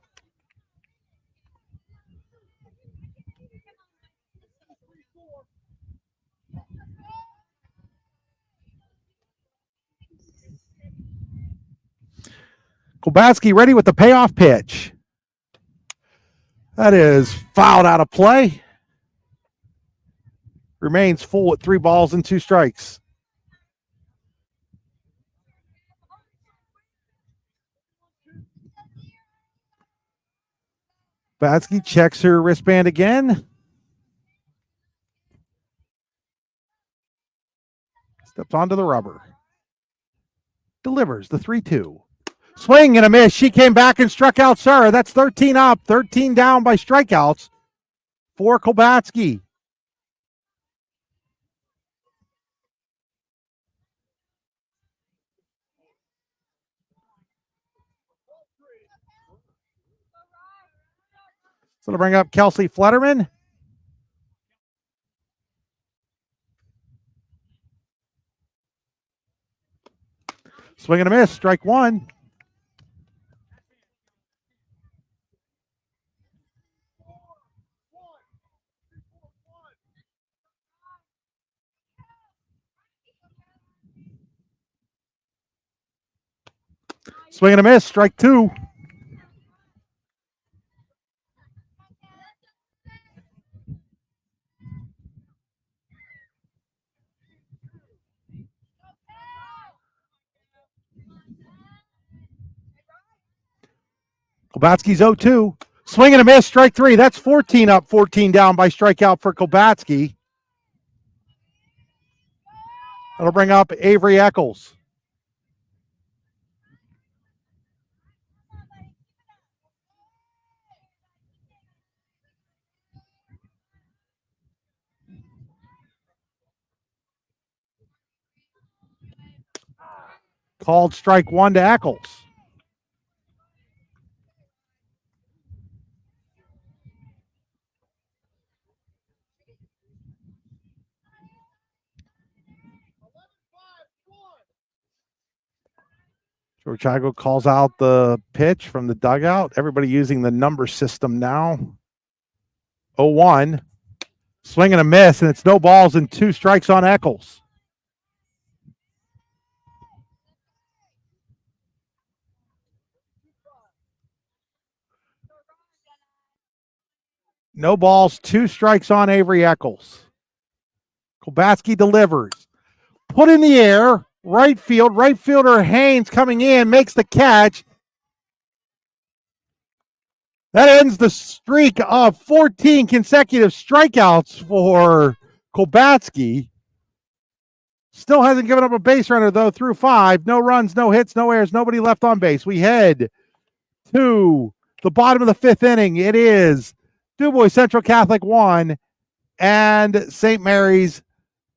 Kolbatsky ready with the payoff pitch. That is fouled out of play. Remains full at 3 balls and 2 strikes. Kolbatsky checks her wristband again. Steps onto the rubber. Delivers the 3-2. Swing and a miss. She came back and struck out Sura. That's 13 up, 13 down by strikeouts for Kolbatsky. So to bring up Kelsey Flederman. Swing and a miss. Strike 1. Swing and a miss. Strike 2. Kolbatsky's 0-2. Swing and a miss, strike 3. That's 14 up, 14 down by strikeout for Kolbatsky. That'll bring up Avery Eccles. Called strike 1 to Eccles. George Chigo calls out the pitch from the dugout. Everybody using the number system now. 0-1. Swing and a miss, and it's no balls and 2 strikes on Eccles. No balls, 2 strikes on Avery Eccles. Kolbatsky delivers. Put in the air, right field. Right fielder Haynes coming in, makes the catch. That ends the streak of 14 consecutive strikeouts for Kolbatsky. Still hasn't given up a base runner, though, through 5. No runs, no hits, no errors, nobody left on base. We head to the bottom of the 5th inning. It is DuBois Central Catholic 1 and St. Mary's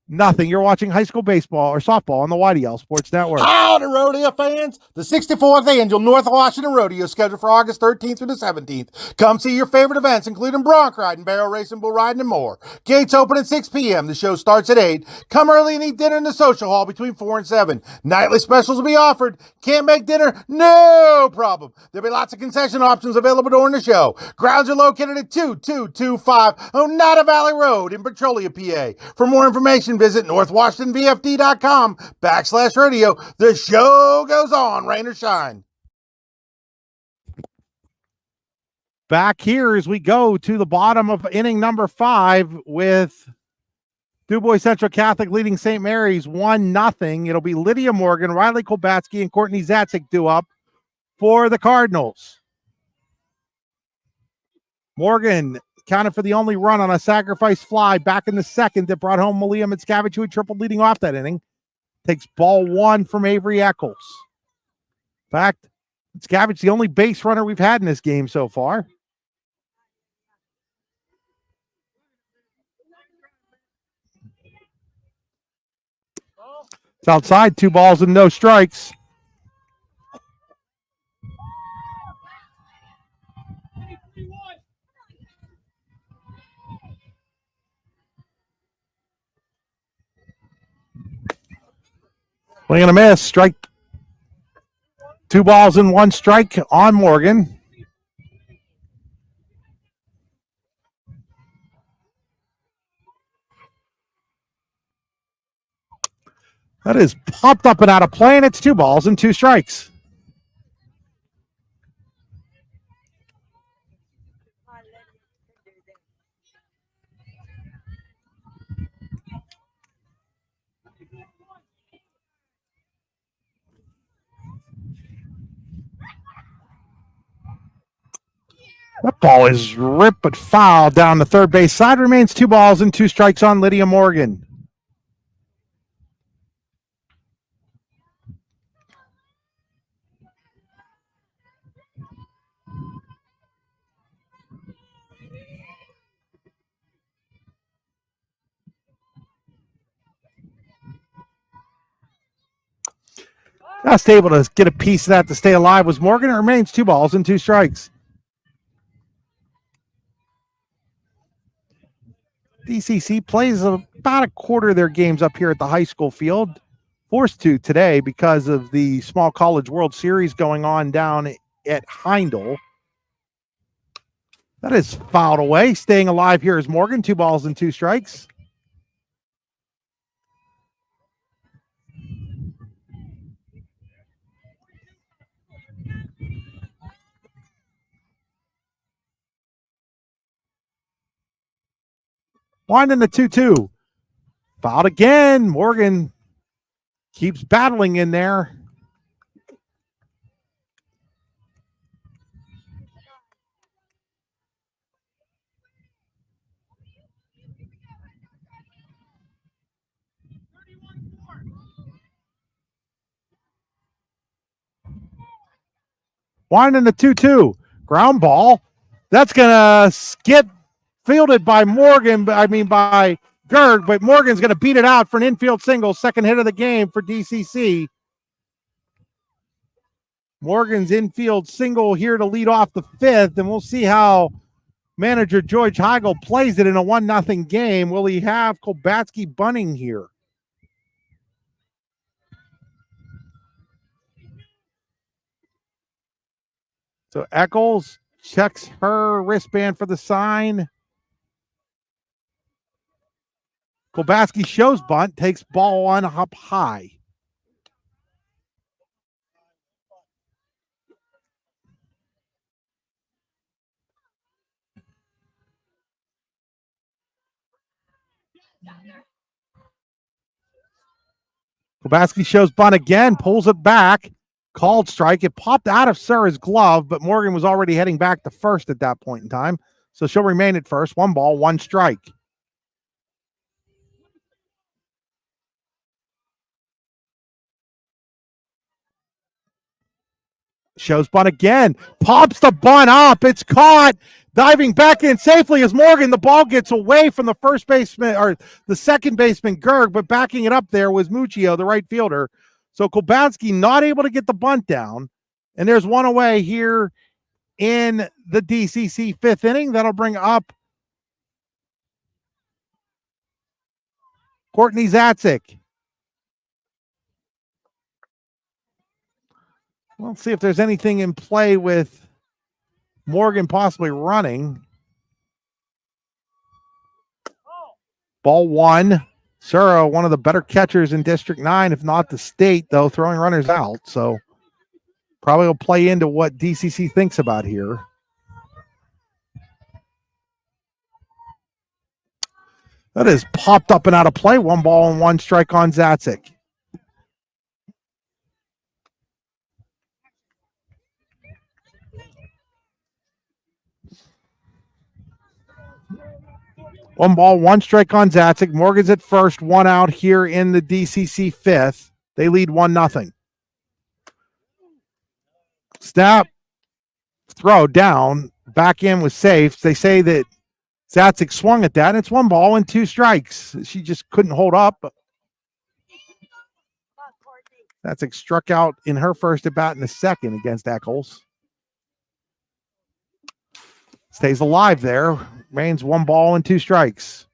nothing. You're watching high school baseball or softball on the YDL Sports Network. Howdy, rodeo fans! The 64th Annual North Washington Rodeo is scheduled for August 13th through the 17th. Come see your favorite events, including bronc riding, barrel racing, bull riding, and more. Gates open at 6 p.m. The show starts at 8. Come early and eat dinner in the social hall between 4 and 7. Nightly specials will be offered. Can't make dinner? No problem. There'll be lots of concession options available during the show. Grounds are located at 2225 Oneida Valley Road in Petrolia, PA. For more information, visit northwashingtonvfd.com/radio. The show goes on, rain or shine. Back here as we go to the bottom of inning number 5 with DuBois Central Catholic leading St. Mary's 1-0. It'll be Lydia Morgan, Riley Kolbatsky, and Courtney Zatzik due up for the Cardinals. Morgan counted for the only run on a sacrifice fly back in the 2nd that brought home Malia Mickiewicz, who had tripled leading off that inning. Takes ball 1 from Avery Eccles. In fact, Mickiewicz the only base runner we've had in this game so far. It's outside, 2 balls and no strikes. Swing and a miss. Strike. 2 balls and 1 strike on Morgan. That is popped up and out of play, and it's 2 balls and 2 strikes. That ball is ripped but foul down the third base side. Remains 2 balls and 2 strikes on Lydia Morgan. Just able to get a piece of that to stay alive was Morgan. It remains 2 balls and 2 strikes. DCC plays about a quarter of their games up here at the high school field. Forced to today because of the Small College World Series going on down at Heindel. That is fouled away. Staying alive here is Morgan. 2 balls and 2 strikes. Winding the 2-2. Fouled again. Morgan keeps battling in there. Winding the 2-2. Ground ball. That's going to skip. Fielded by Morgan, by Gerg, but Morgan's going to beat it out for an infield single. 2nd hit of the game for DCC. Morgan's infield single here to lead off the 5th, and we'll see how manager George Heigl plays it in a 1-0 game. Will he have Kolbatsky bunting here? So Eccles checks her wristband for the sign. Kolbatsky shows bunt, takes ball 1 up high. Kobaski shows bunt again, pulls it back. Called strike. It popped out of Sura's glove, but Morgan was already heading back to first at that point in time. So she'll remain at first. 1 ball, 1 strike. Shows bunt again. Pops the bunt up. It's caught. Diving back in safely as Morgan. The ball gets away from the first baseman or the second baseman, Gerg, but backing it up there was Muccio, the right fielder. So Kobaski not able to get the bunt down. And there's one away here in the DCC 5th inning. That'll bring up Courtney Zatzik. Let's see if there's anything in play with Morgan possibly running. Ball 1. Sura, one of the better catchers in District 9, if not the state, though, throwing runners out. So probably will play into what DCC thinks about here. That is popped up and out of play. 1 ball and 1 strike on Zatzik. One ball, 1 strike on Zatzik. Morgan's at first, 1 out here in the DCC 5th. They lead 1-0. Snap, throw down, back in was safe. They say that Zatzik swung at that, and it's 1 ball and 2 strikes. She just couldn't hold up. Zatzik struck out in her first at bat in the second against Eccles. Stays alive there. Remains 1 ball and 2 strikes.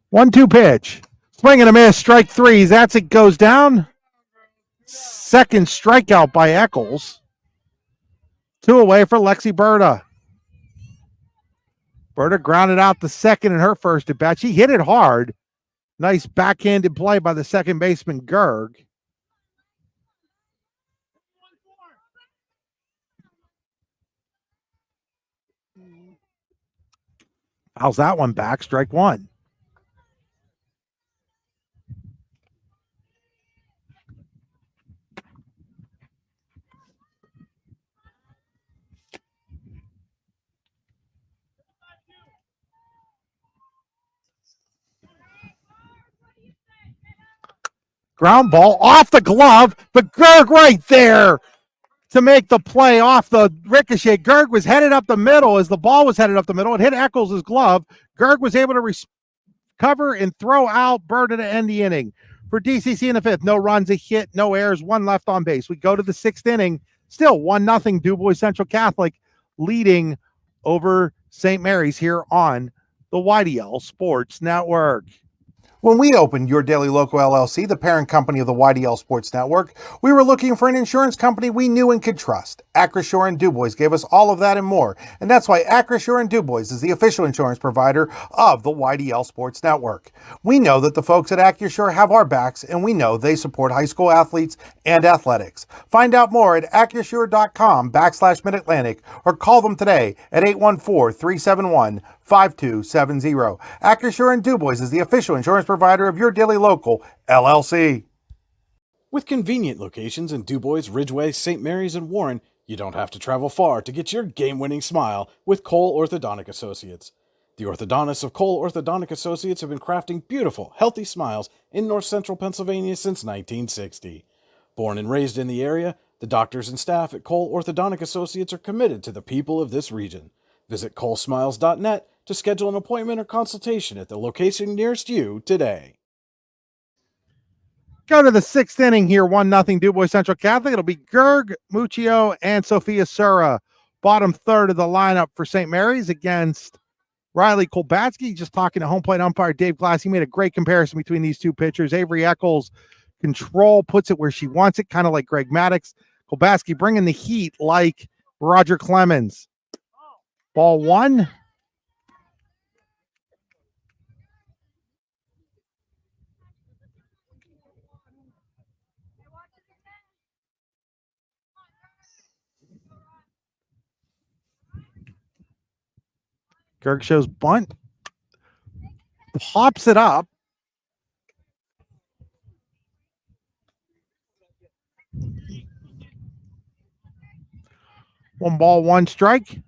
One-two pitch. Swing and a miss. Strike 3. Zatzik goes down. Second strikeout by Eccles. 2 away for Lexi Berta. Berta grounded out the second in her first at bat. She hit it hard. Nice backhanded play by the second baseman, Gerg. How's that one back? Strike 1. Ground ball off the glove, but Gerg right there to make the play off the ricochet. Gerg was headed up the middle as the ball was headed up the middle. It hit Eccles' glove. Gerg was able to recover and throw out Berta to end the inning. For DCC in the 5th, no runs, a hit, no errors, 1 left on base. We go to the 6th inning, still 1-0 DuBois Central Catholic leading over St. Mary's here on the YDL Sports Network. When we opened Your Daily Local LLC, the parent company of the YDL Sports Network, we were looking for an insurance company we knew and could trust. Acrisure and DuBois gave us all of that and more, and that's why Acrisure and DuBois is the official insurance provider of the YDL Sports Network. We know that the folks at Acrisure have our backs, and we know they support high school athletes and athletics. Find out more at acrisure.com/Mid-Atlantic or call them today at 814-371-5270. Acrisure and DuBois is the official insurance provider of Your Daily Local LLC. With convenient locations in DuBois, Ridgeway, St. Mary's, and Warren, you don't have to travel far to get your game-winning smile with Cole Orthodontic Associates. The orthodontists of Cole Orthodontic Associates have been crafting beautiful, healthy smiles in north central Pennsylvania since 1960. Born and raised in the area, the doctors and staff at Cole Orthodontic Associates are committed to the people of this region. Visit colesmiles.net to schedule an appointment or consultation at the location nearest you today. Go to the 6th inning here, 1-0 DuBois Central Catholic. It'll be Gerg, Muccio, and Sophia Sura. Bottom third of the lineup for St. Mary's against Riley Kolbatsky. Just talking to home plate umpire Dave Glass. He made a great comparison between these two pitchers. Avery Eccles, control, puts it where she wants it, kind of like Greg Maddox. Kolbatsky bringing the heat like Roger Clemens. Ball 1. Gerg shows bunt. Pops it up. One ball, one strike.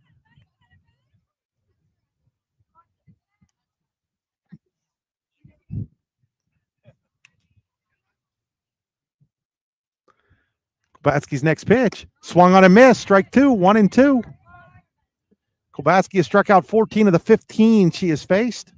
Kobatsky's next pitch. Swung on a miss. Strike two, 1-2. Kobatsky has struck out 14 of the 15 she has faced.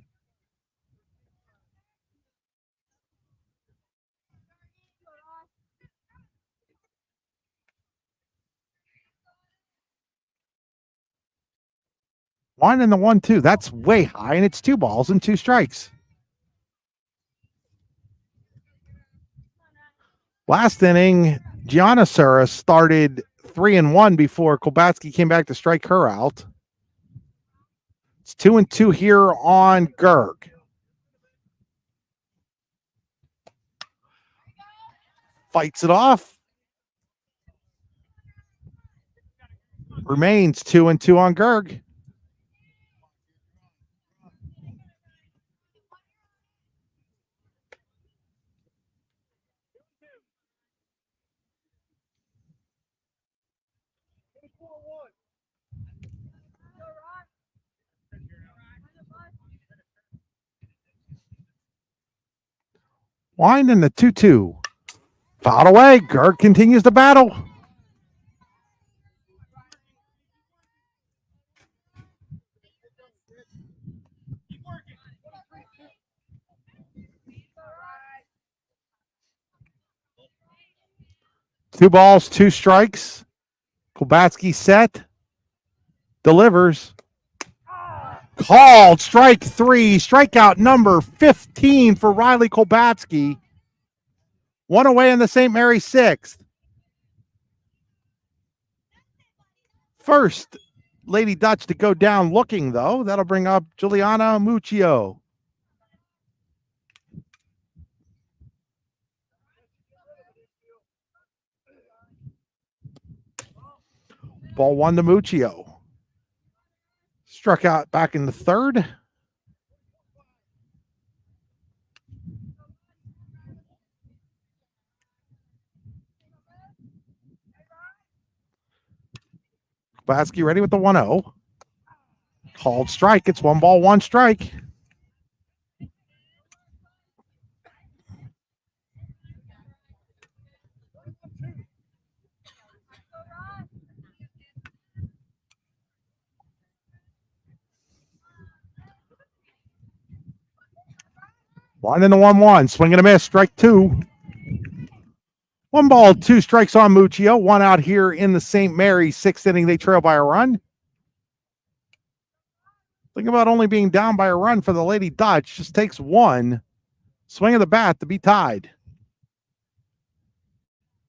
One and the 1-2. That's way high, and it's 2 balls and 2 strikes. Last inning, Gianna Sura started 3-1 before Kobatsky came back to strike her out. It's 2-2 here on Gerg. Fights it off. Remains 2-2 on Gerg. Wind in the 2-2. Fouled away. Gerg continues to battle. Two balls, 2 strikes. Kobatsky set. Delivers. Called. Strike 3. Strikeout number 15 for Riley Kobatsky. One away in the St. Mary's 6th. First Lady Dutch to go down looking, though. That'll bring up Juliana Muccio. Ball 1 to Muccio. Struck out back in the 3rd. Kobatsky ready with the 1-0. Called strike. It's 1 ball, 1 strike. One and the 1-1. Swing and a miss. Strike 2. 1 ball, 2 strikes on Muccio. 1 out here in the St. Mary's 6th inning. They trail by a run. Think about only being down by a run for the Lady Dutch. Just takes 1 swing of the bat to be tied.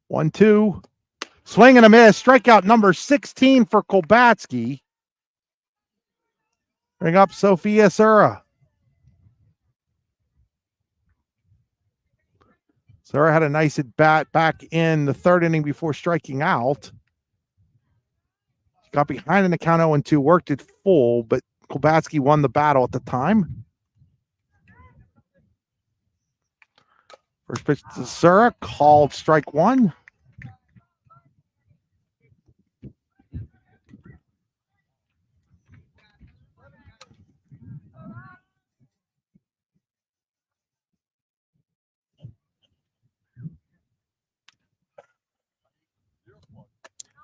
1-2. Swing and a miss. Strikeout number 16 for Kobatsky. Bring up Sophia Sura. Sura had a nice at bat back in the 3rd inning before striking out. Got behind in the count 0-2, worked it full, but Kobatsky won the battle at the time. First pitch to Sura, called strike 1.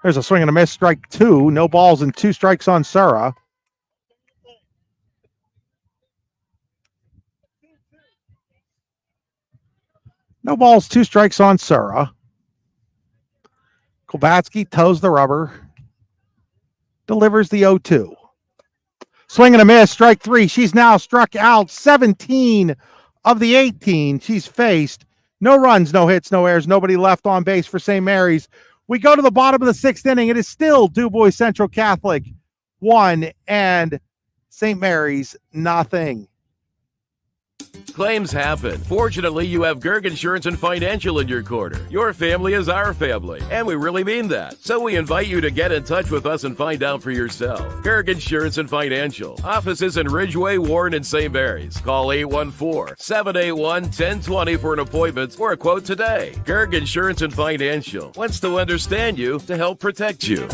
There's a swing and a miss, strike 2. No balls and 2 strikes on Sura. No balls, 2 strikes on Sura. Kobatsky toes the rubber. Delivers the 0-2. Swing and a miss, strike 3. She's now struck out 17 of the 18 she's faced. No runs, no hits, no errors. Nobody left on base for St. Mary's. We go to the bottom of the 6th inning. It is still DuBois Central Catholic 1 and St. Mary's nothing. Claims happen. Fortunately, you have Gerg Insurance and Financial in your corner. Your family is our family, and we really mean that. So we invite you to get in touch with us and find out for yourself. Gerg Insurance and Financial. Offices in Ridgeway, Warren, and St. Mary's. Call 814-781-1020 for an appointment or a quote today. Gerg Insurance and Financial wants to understand you to help protect you.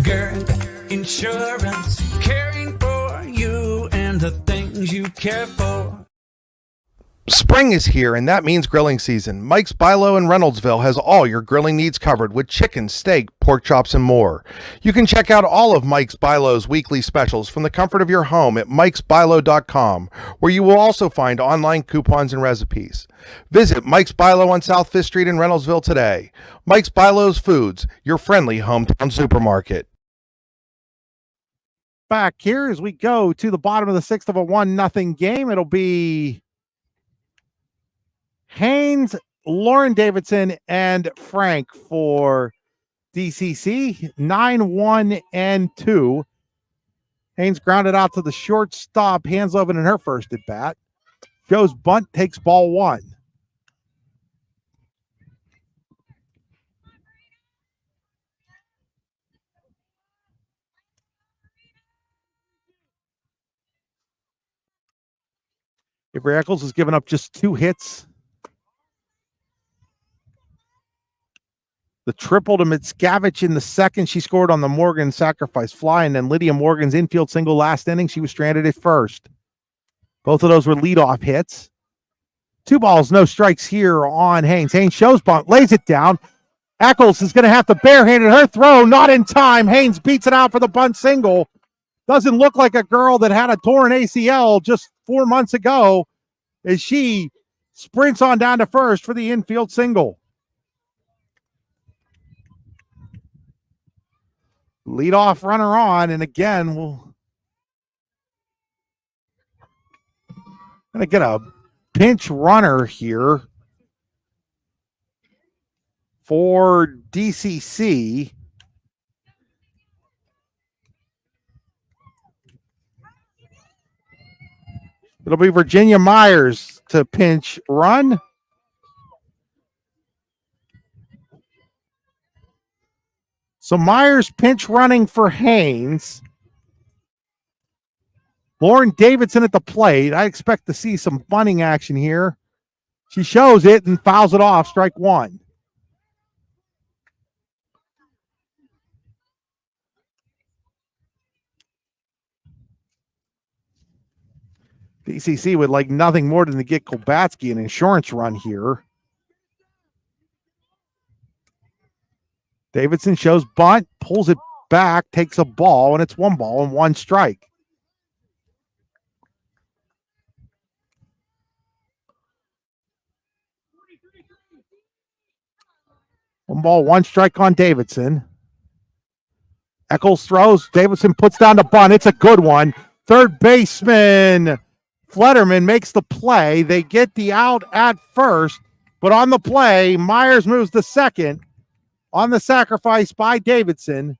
Gerg Insurance, caring for you and the things you care for. Spring is here, and that means grilling season. Mike's Bilo in Reynoldsville has all your grilling needs covered with chicken, steak, pork chops, and more. You can check out all of Mike's Bilo's weekly specials from the comfort of your home at mikesbilo.com, where you will also find online coupons and recipes. Visit Mike's Bilo on South 5th Street in Reynoldsville today. Mike's Bilo's Foods, your friendly hometown supermarket. Back here as we go to the bottom of the sixth of a 1-0 game. It'll be Haynes, Lauren Davidson, and Frank for DCC. 9-1-2. Haynes grounded out to the shortstop, Hansloven in her first at bat. Goes bunt, takes ball one. Avery Eccles has given up just 2 hits. The triple to Mickiewicz in the second. She scored on the Morgan sacrifice fly, and then Lydia Morgan's infield single last inning. She was stranded at first. Both of those were leadoff hits. 2 balls, no strikes here on Haynes. Haynes shows bunt, lays it down. Eccles is going to have to barehand her throw, not in time. Haynes beats it out for the bunt single. Doesn't look like a girl that had a torn ACL just 4 months ago as she sprints on down to first for the infield single. Leadoff runner on, and again, we'll gonna get a pinch runner here for DCC. It'll be Virginia Myers to pinch run. So Myers pinch running for Haynes. Lauren Davidson at the plate. I expect to see some bunting action here. She shows it and fouls it off, strike one. DCC would like nothing more than to get Kolbatsky an insurance run here. Davidson shows bunt, pulls it back, takes a ball, and it's 1 ball and 1 strike. One ball, 1 strike on Davidson. Eccles throws. Davidson puts down the bunt. It's a good one. Third baseman Flederman makes the play. They get the out at first, but on the play, Myers moves to second on the sacrifice by Davidson.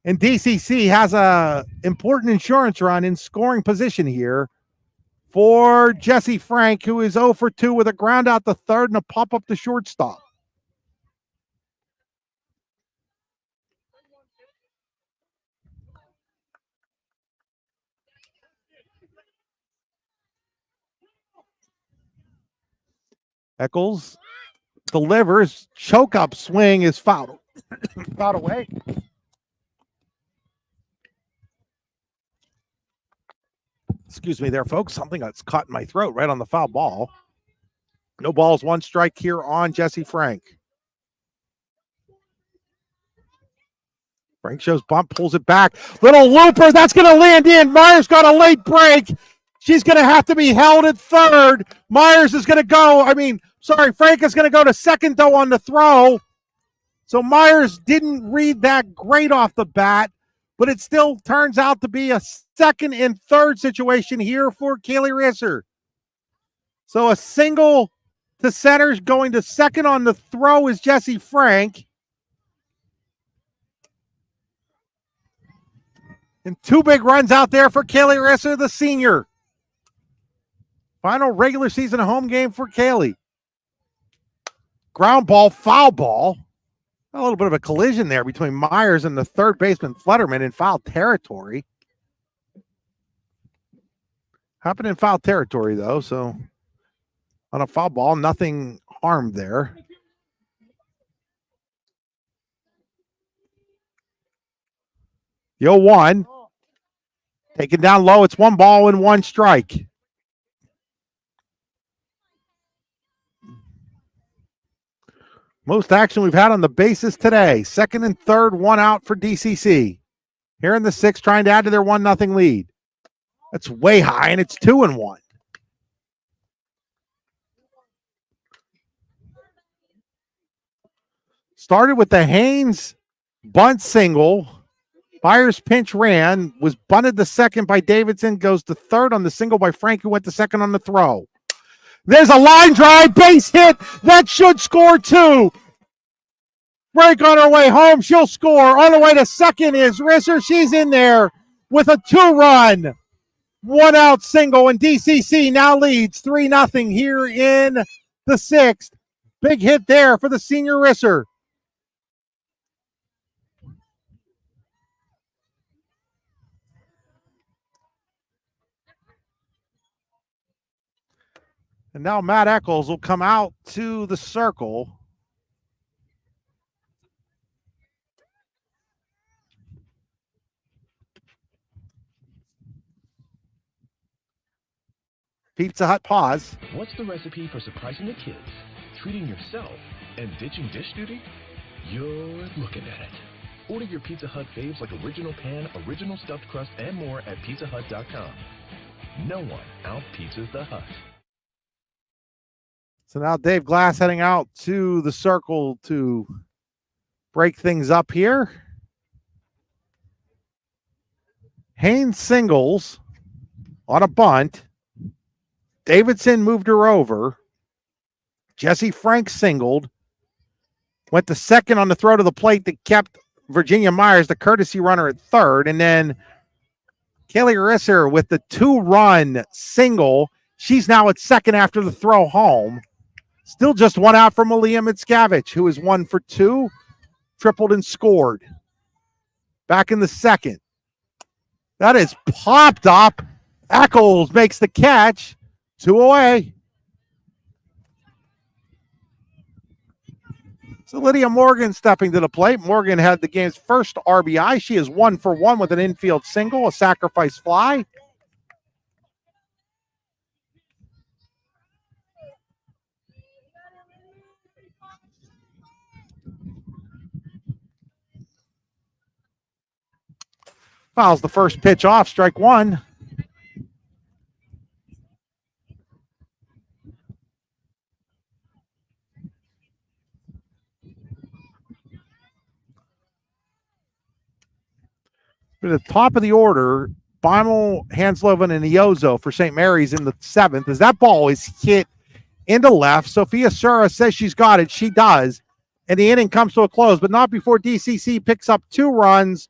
And DCC has a important insurance run in scoring position here for Jesse Frank, who is 0 for 2 with a ground out to third and a pop up to shortstop. Eccles delivers, choke up swing is fouled. Fouled away. Excuse me there, folks. Something that's caught in my throat right on the foul ball. No balls, 1 strike here on Jesse Frank. Frank shows bunt, pulls it back. Little looper, that's going to land in. Myers got a late break. She's going to have to be held at third. Myers is going to go. Frank is going to go to second, though, on the throw. So Myers didn't read that great off the bat, but it still turns out to be a second and third situation here for Kaylee Risser. So a single to center, going to second on the throw is Jesse Frank. And 2 big runs out there for Kaylee Risser, the senior. Final regular season home game for Kaylee. Ground ball, foul ball. A little bit of a collision there between Myers and the third baseman Flutterman in foul territory. Happened in foul territory, though, so on a foul ball, nothing harmed there. The 0-1. Taken down low. It's 1 ball and 1 strike. Most action we've had on the bases today. Second and third, 1 out for DCC. Here in the 6th, trying to add to their 1-0 lead. That's way high, and it's 2-1. Started with the Haynes bunt single. Byers pinch ran, was bunted to second by Davidson, goes to third on the single by Frank, who went to second on the throw. There's a line drive, base hit. That should score 2. Frank on her way home. She'll score. On the way to second is Risser. She's in there with a 2-run. 1-out single, and DCC now leads 3-0 here in the 6th. Big hit there for the senior Risser. And now Matt Eccles will come out to the circle. Pizza Hut pause. What's the recipe for surprising the kids, treating yourself, and ditching dish duty? You're looking at it. Order your Pizza Hut faves like original pan, original stuffed crust, and more at pizzahut.com. No one out-pizzas the Hut. So now Dave Glass heading out to the circle to break things up here. Haynes singles on a bunt. Davidson moved her over. Jesse Frank singled. Went to second on the throw to the plate that kept Virginia Myers, the courtesy runner, at third. And then Kaylee Risser with the 2-run single. She's now at second after the throw home. Still just 1 out for Malia Mickiewicz, who is 1 for 2, tripled and scored. Back in the 2nd. That is popped up. Eccles makes the catch. 2 away. So Lydia Morgan stepping to the plate. Morgan had the game's first RBI. She is 1 for 1 with an infield single, a sacrifice fly. Fouls the first pitch off, strike 1. At the top of the order, Beimel, Hansloven, and Iozo for St. Mary's in the 7th. As that ball is hit into left, Sophia Sura says she's got it. She does. And the inning comes to a close, but not before DCC picks up 2 runs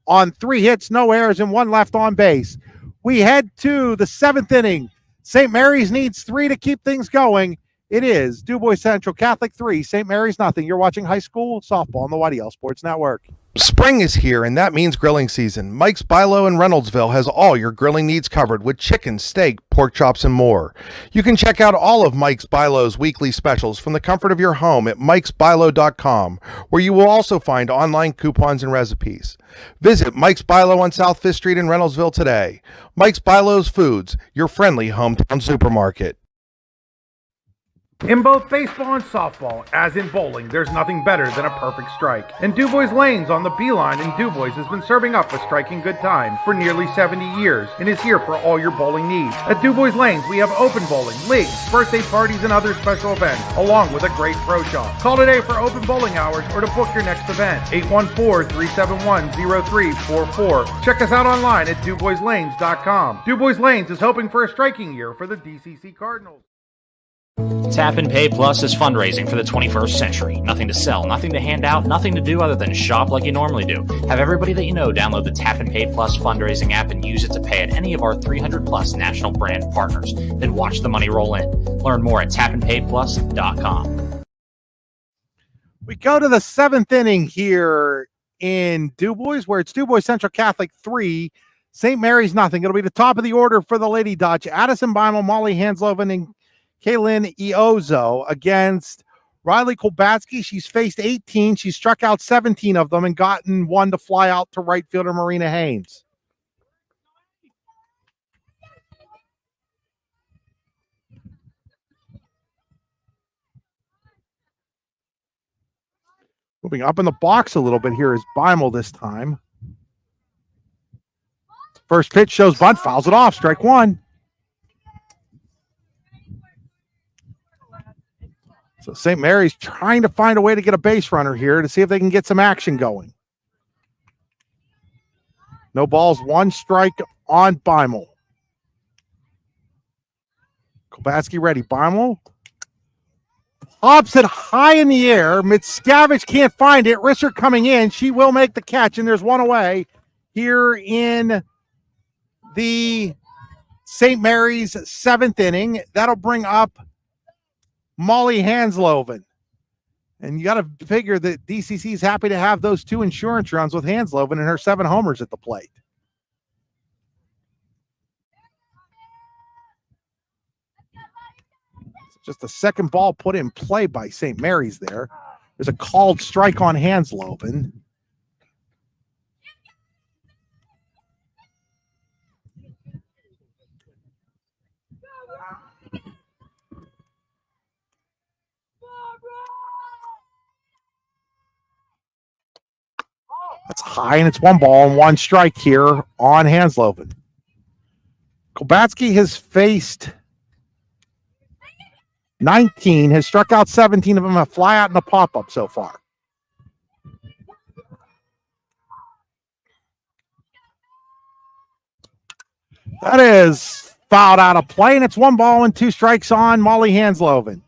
on 3 hits, no errors, and 1 left on base. We head to the 7th inning. St. Mary's needs 3 to keep things going. It is DuBois Central Catholic 3, St. Mary's nothing. You're watching high school softball on the YDL Sports Network. Spring is here, and that means grilling season. Mike's Bilo in Reynoldsville has all your grilling needs covered with chicken, steak, pork chops, and more. You can check out all of Mike's Bilo's weekly specials from the comfort of your home at mikesbilo.com, where you will also find online coupons and recipes. Visit Mike's Bilo on South 5th Street in Reynoldsville today. Mike's Bilo's Foods, your friendly hometown supermarket. In both baseball and softball, as in bowling, there's nothing better than a perfect strike. And DuBois Lanes on the Beeline in DuBois has been serving up a striking good time for nearly 70 years and is here for all your bowling needs. At DuBois Lanes, we have open bowling, leagues, birthday parties, and other special events, along with a great pro shop. Call today for open bowling hours or to book your next event. 814-371-0344. Check us out online at DuBoisLanes.com. DuBois Lanes is hoping for a striking year for the DCC Cardinals. Tap and Pay Plus is fundraising for the 21st century. Nothing to sell, nothing to hand out, nothing to do other than shop like you normally do. Have everybody that you know download the Tap and Pay Plus fundraising app and use it to pay at any of our 300 plus national brand partners. Then watch the money roll in. Learn more at tapandpayplus.com. We go to the 7th inning here in DuBois, where it's DuBois Central Catholic 3, St. Mary's nothing. It'll be the top of the order for the Lady Dutch. Addison Beimel, Molly Hansloven, and Kaylin Iozo against Riley Kolbatsky. She's faced 18. She's struck out 17 of them and gotten one to fly out to right fielder Marina Haynes. Moving up in the box a little bit here is Beimel this time. First pitch shows bunt, fouls it off. Strike one. So St. Mary's trying to find a way to get a base runner here to see if they can get some action going. No balls, one strike on Beimel. Kolbatsky ready. Beimel pops it high in the air. Mitscavige can't find it. Risser coming in. She will make the catch, and there's one away here in the St. Mary's 7th inning. That'll bring up Molly Hansloven. And you got to figure that DCC is happy to have those 2 insurance runs with Hansloven and her 7 homers at the plate. Just the second ball put in play by St. Mary's there. There's a called strike on Hansloven. That's high, and it's 1 ball and 1 strike here on Hansloven. Kolbatsky has faced 19, has struck out 17 of them, a fly out and a pop-up so far. That is fouled out of play, and it's 1 ball and 2 strikes on Molly Hansloven.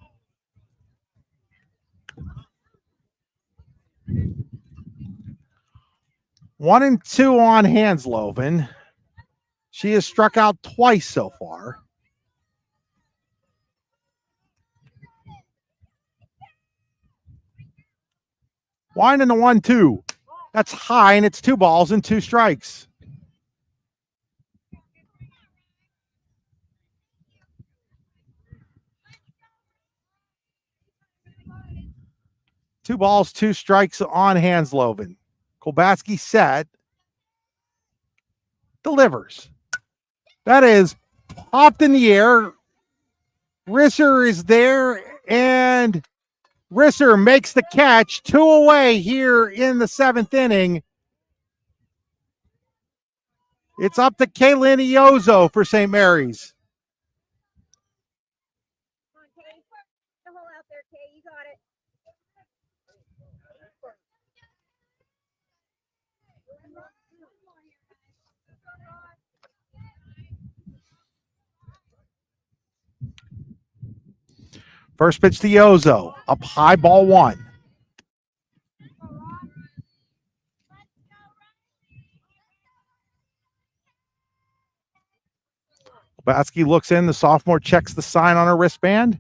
One and 2 on Hansloven. She has struck out twice so far. Wine in the 1-2. That's high, and it's 2 balls and 2 strikes. Two balls, 2 strikes on Hansloven. Kolbatsky set. Delivers. That is popped in the air. Risser is there, and Risser makes the catch. 2 away here in the 7th inning. It's up to Kaylin Iozo for St. Mary's. Come on, Kay. Put the hole out there, Kay. You got it. First pitch to Iozo. Up high, ball 1. Kolbatsky looks in. The sophomore checks the sign on her wristband.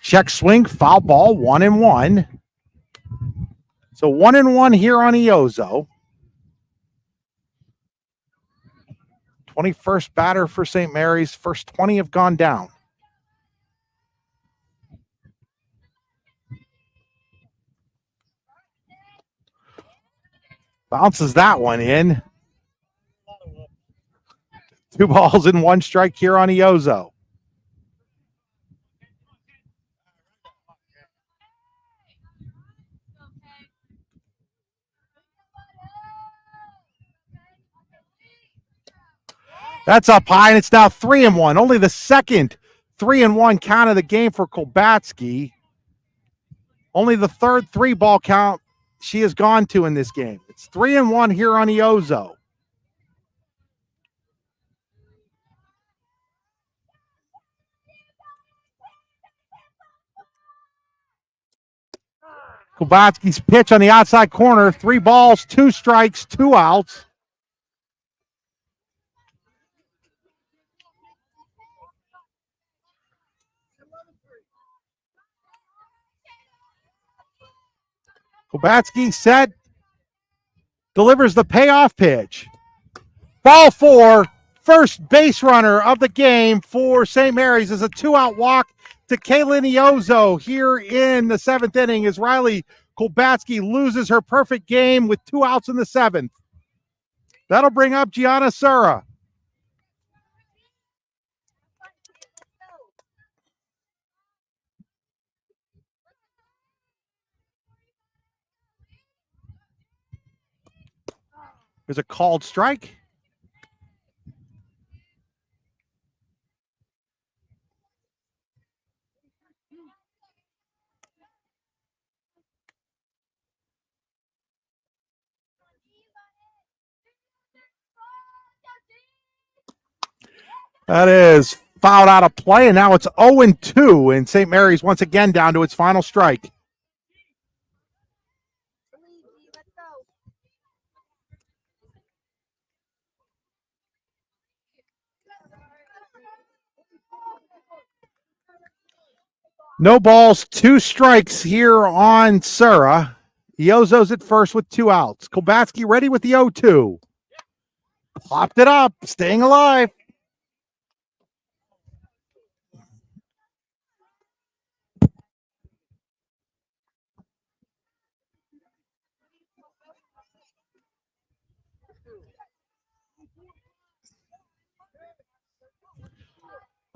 Check swing, foul ball, 1-1. So 1-1 here on Iozo. 21st batter for St. Mary's. First 20 have gone down. Bounces that one in. 2 balls and 1 strike here on Iozo. That's up high, and it's now 3-1. Only the second 3-1 count of the game for Kolbatsky. Only the third 3-ball count she has gone to in this game. It's 3-1 here on Iozo. Kubatski's pitch on the outside corner. 3 balls, 2 strikes, 2 outs. Kubatski set, delivers the payoff pitch. Ball 4, first base runner of the game for St. Mary's is a 2-out walk to Kaylin Iozo here in the 7th inning as Riley Kubatski loses her perfect game with 2 outs in the 7th. That'll bring up Gianna Sura. There's a called strike. That is fouled out of play, and now it's 0-2, and St. Mary's once again down to its final strike. Let's go. No balls, 2 strikes here on Sura. Iozo's at first with 2 outs. Kubatski ready with the 0-2. Popped it up, staying alive.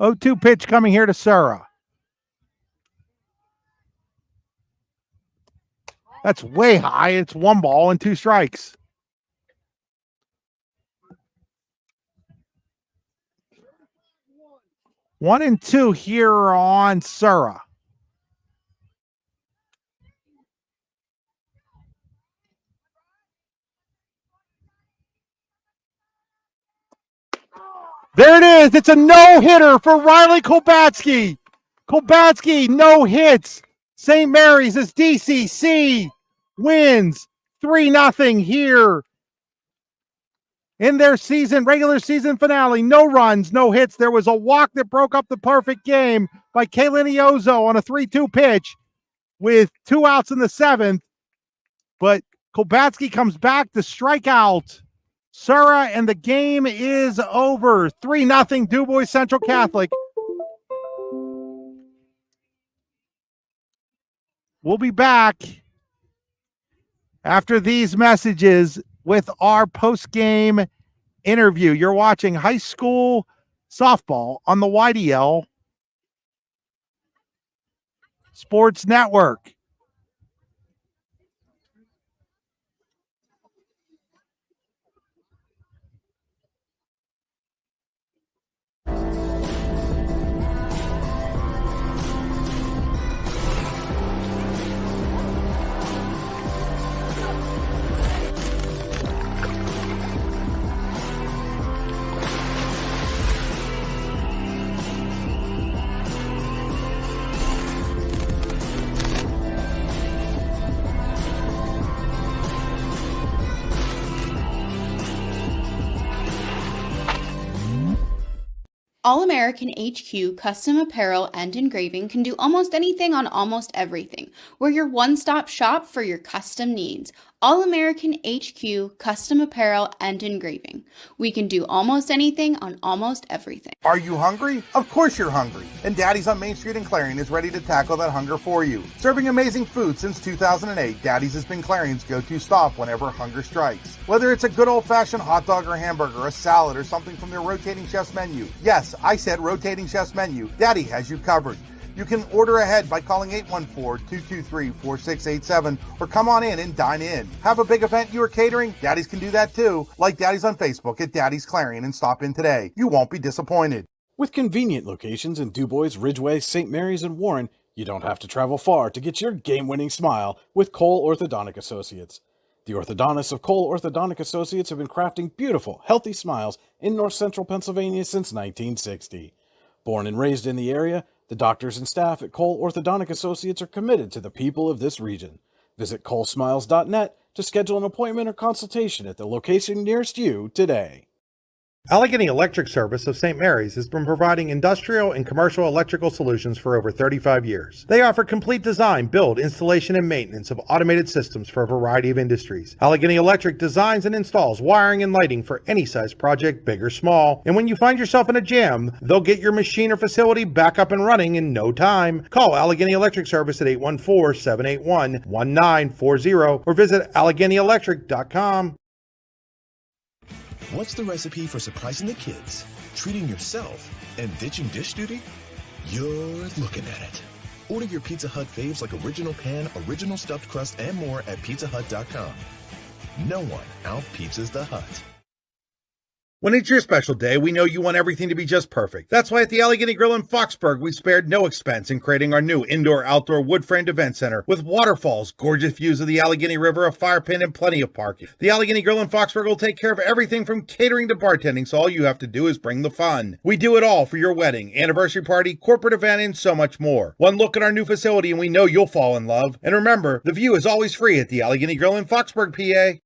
Oh, 2 pitch coming here to Sura. That's way high. It's 1 ball and 2 strikes. One and 2 here on Sura. There it is. It's a no-hitter for Riley Kubatski. Kubatski, no hits. St. Mary's as DCC wins 3-0 here in their regular season finale. No runs, no hits. There was a walk that broke up the perfect game by Kaylin Iozo on a 3-2 pitch with 2 outs in the 7th. But Kubatski comes back to strike out Sura, and the game is over. 3-0 Du Bois Central Catholic. We'll be back after these messages with our post-game interview. You're watching high school softball on the YDL Sports Network. All American HQ custom apparel and engraving can do almost anything on almost everything. We're your one-stop shop for your custom needs. All American HQ custom apparel and engraving. We can do almost anything on almost everything. Are you hungry? Of course you're hungry. And Daddy's on Main Street in Clarion is ready to tackle that hunger for you. Serving amazing food since 2008, Daddy's has been Clarion's go-to stop whenever hunger strikes. Whether it's a good old-fashioned hot dog or hamburger, a salad, or something from their rotating chef's menu. Yes, I said rotating chef's menu. Daddy has you covered. You can order ahead by calling 814-223-4687 or come on in and dine in. Have a big event you are catering? Daddy's can do that too. Like Daddy's on Facebook at Daddy's Clarion and stop in today. You won't be disappointed. With convenient locations in Du Bois, Ridgeway, St. Mary's, and Warren, You don't have to travel far to get your game-winning smile with Cole Orthodontic Associates. The orthodontists of Cole Orthodontic Associates have been crafting beautiful, healthy smiles in north central Pennsylvania since 1960. Born and raised in the area, the doctors and staff at Cole Orthodontic Associates are committed to the people of this region. Visit colesmiles.net to schedule an appointment or consultation at the location nearest you today. Allegheny Electric Service of St. Mary's has been providing industrial and commercial electrical solutions for over 35 years. They offer complete design, build, installation, and maintenance of automated systems for a variety of industries. Allegheny Electric designs and installs wiring and lighting for any size project, big or small. And when you find yourself in a jam, they'll get your machine or facility back up and running in no time. Call Allegheny Electric Service at 814-781-1940 or visit AlleghenyElectric.com. What's the recipe for surprising the kids, treating yourself, and ditching dish duty? You're looking at it. Order your Pizza Hut faves like original pan, original stuffed crust, and more at pizzahut.com. No one out-pizzas the Hut. When it's your special day, we know you want everything to be just perfect. That's why at the Allegheny Grill in Foxburg, we spared no expense in creating our new indoor-outdoor wood-framed event center with waterfalls, gorgeous views of the Allegheny River, a fire pit, and plenty of parking. The Allegheny Grill in Foxburg will take care of everything from catering to bartending, so all you have to do is bring the fun. We do it all for your wedding, anniversary party, corporate event, and so much more. One look at our new facility and we know you'll fall in love. And remember, the view is always free at the Allegheny Grill in Foxburg, PA.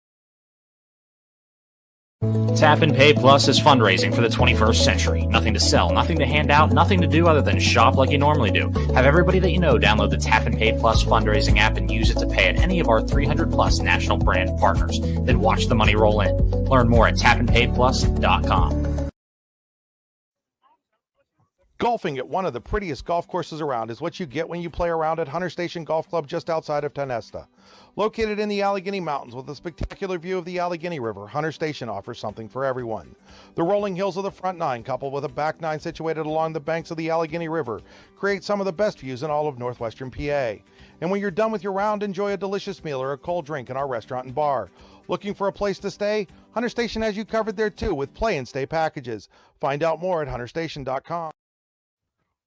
Tap and Pay Plus is fundraising for the 21st century. Nothing to sell, nothing to hand out, nothing to do other than shop like you normally do. Have everybody that you know download the Tap and Pay Plus fundraising app and use it to pay at any of our 300 plus national brand partners. Then watch the money roll in. Learn more at tapandpayplus.com. Golfing at one of the prettiest golf courses around is what you get when you play around at Hunter Station Golf Club just outside of Tonesta. Located in the Allegheny Mountains with a spectacular view of the Allegheny River, Hunter Station offers something for everyone. The rolling hills of the front nine, coupled with a back nine situated along the banks of the Allegheny River, create some of the best views in all of northwestern PA. And when you're done with your round, enjoy a delicious meal or a cold drink in our restaurant and bar. Looking for a place to stay? Hunter Station has you covered there too with play and stay packages. Find out more at hunterstation.com.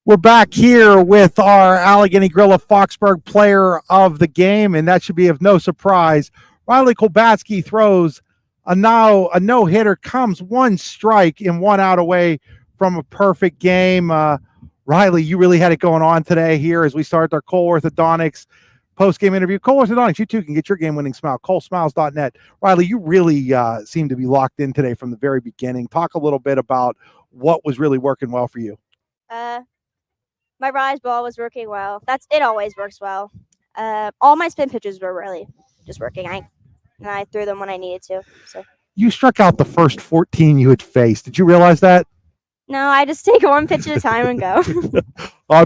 We're back here with our Allegheny Grill of Foxburg player of the game, and that should be of no surprise. Riley Kolbatsky throws a no-hitter, comes one strike and one out away from a perfect game. Riley, you really had it going on today here as we start our Cole Orthodontics post-game interview. Cole Orthodontics, you too can get your game-winning smile. ColeSmiles.net. Riley, you really seem to be locked in today from the very beginning. Talk a little bit about what was really working well for you. My rise ball was working well. It always works well. All my spin pitches were really just working. I threw them when I needed to. So you struck out the first 14 you had faced. Did you realize that? no, I just take one pitch at a time and go.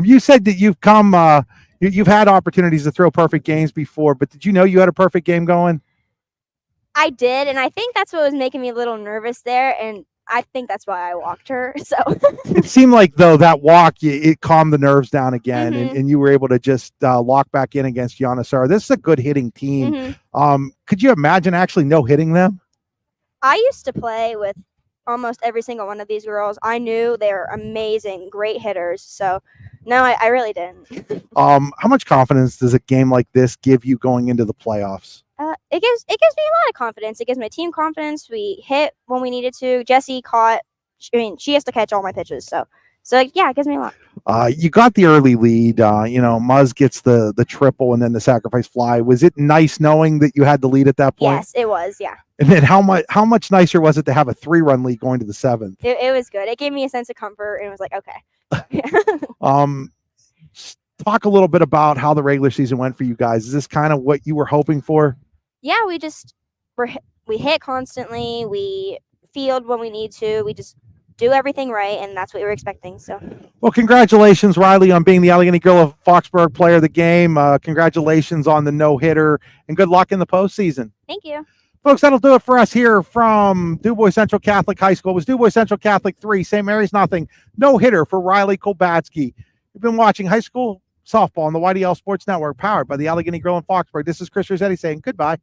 You said that you've come, you've had opportunities to throw perfect games before, but did you know you had a perfect game going? I did, and I think that's what was making me a little nervous there, and I think that's why I walked her. So It seemed like, though, that walk, it calmed the nerves down again, and you were able to just lock back in against Yanasara. This is a good hitting team. Could you imagine actually no hitting them? I used to play with almost every single one of these girls. I knew they were amazing, great hitters. So no, I really didn't. How much confidence does a game like this give you going into the playoffs? It gives me a lot of confidence. It gives my team confidence. We hit when we needed to. Jessie caught. She has to catch all my pitches. So yeah, it gives me a lot. You got the early lead. Muzz gets the triple and then the sacrifice fly. Was it nice knowing that you had the lead at that point? Yes, it was. Yeah. And then how much nicer was it to have a 3-run lead going to the 7th? It was good. It gave me a sense of comfort, and it was like, okay. Talk a little bit about how the regular season went for you guys. Is this kind of what you were hoping for? Yeah, we hit constantly. We field when we need to. We just do everything right, and that's what we were expecting. So, well, congratulations, Riley, on being the Allegheny Grill of Foxburg player of the game. Congratulations on the no-hitter, and good luck in the postseason. Thank you. Folks, that'll do it for us here from DuBois Central Catholic High School. It was DuBois Central Catholic 3, St. Mary's nothing. No-hitter for Riley Kolbatsky. You've been watching high school softball on the YDL Sports Network, powered by the Allegheny Grill in Foxburg. This is Chris Rossetti saying goodbye.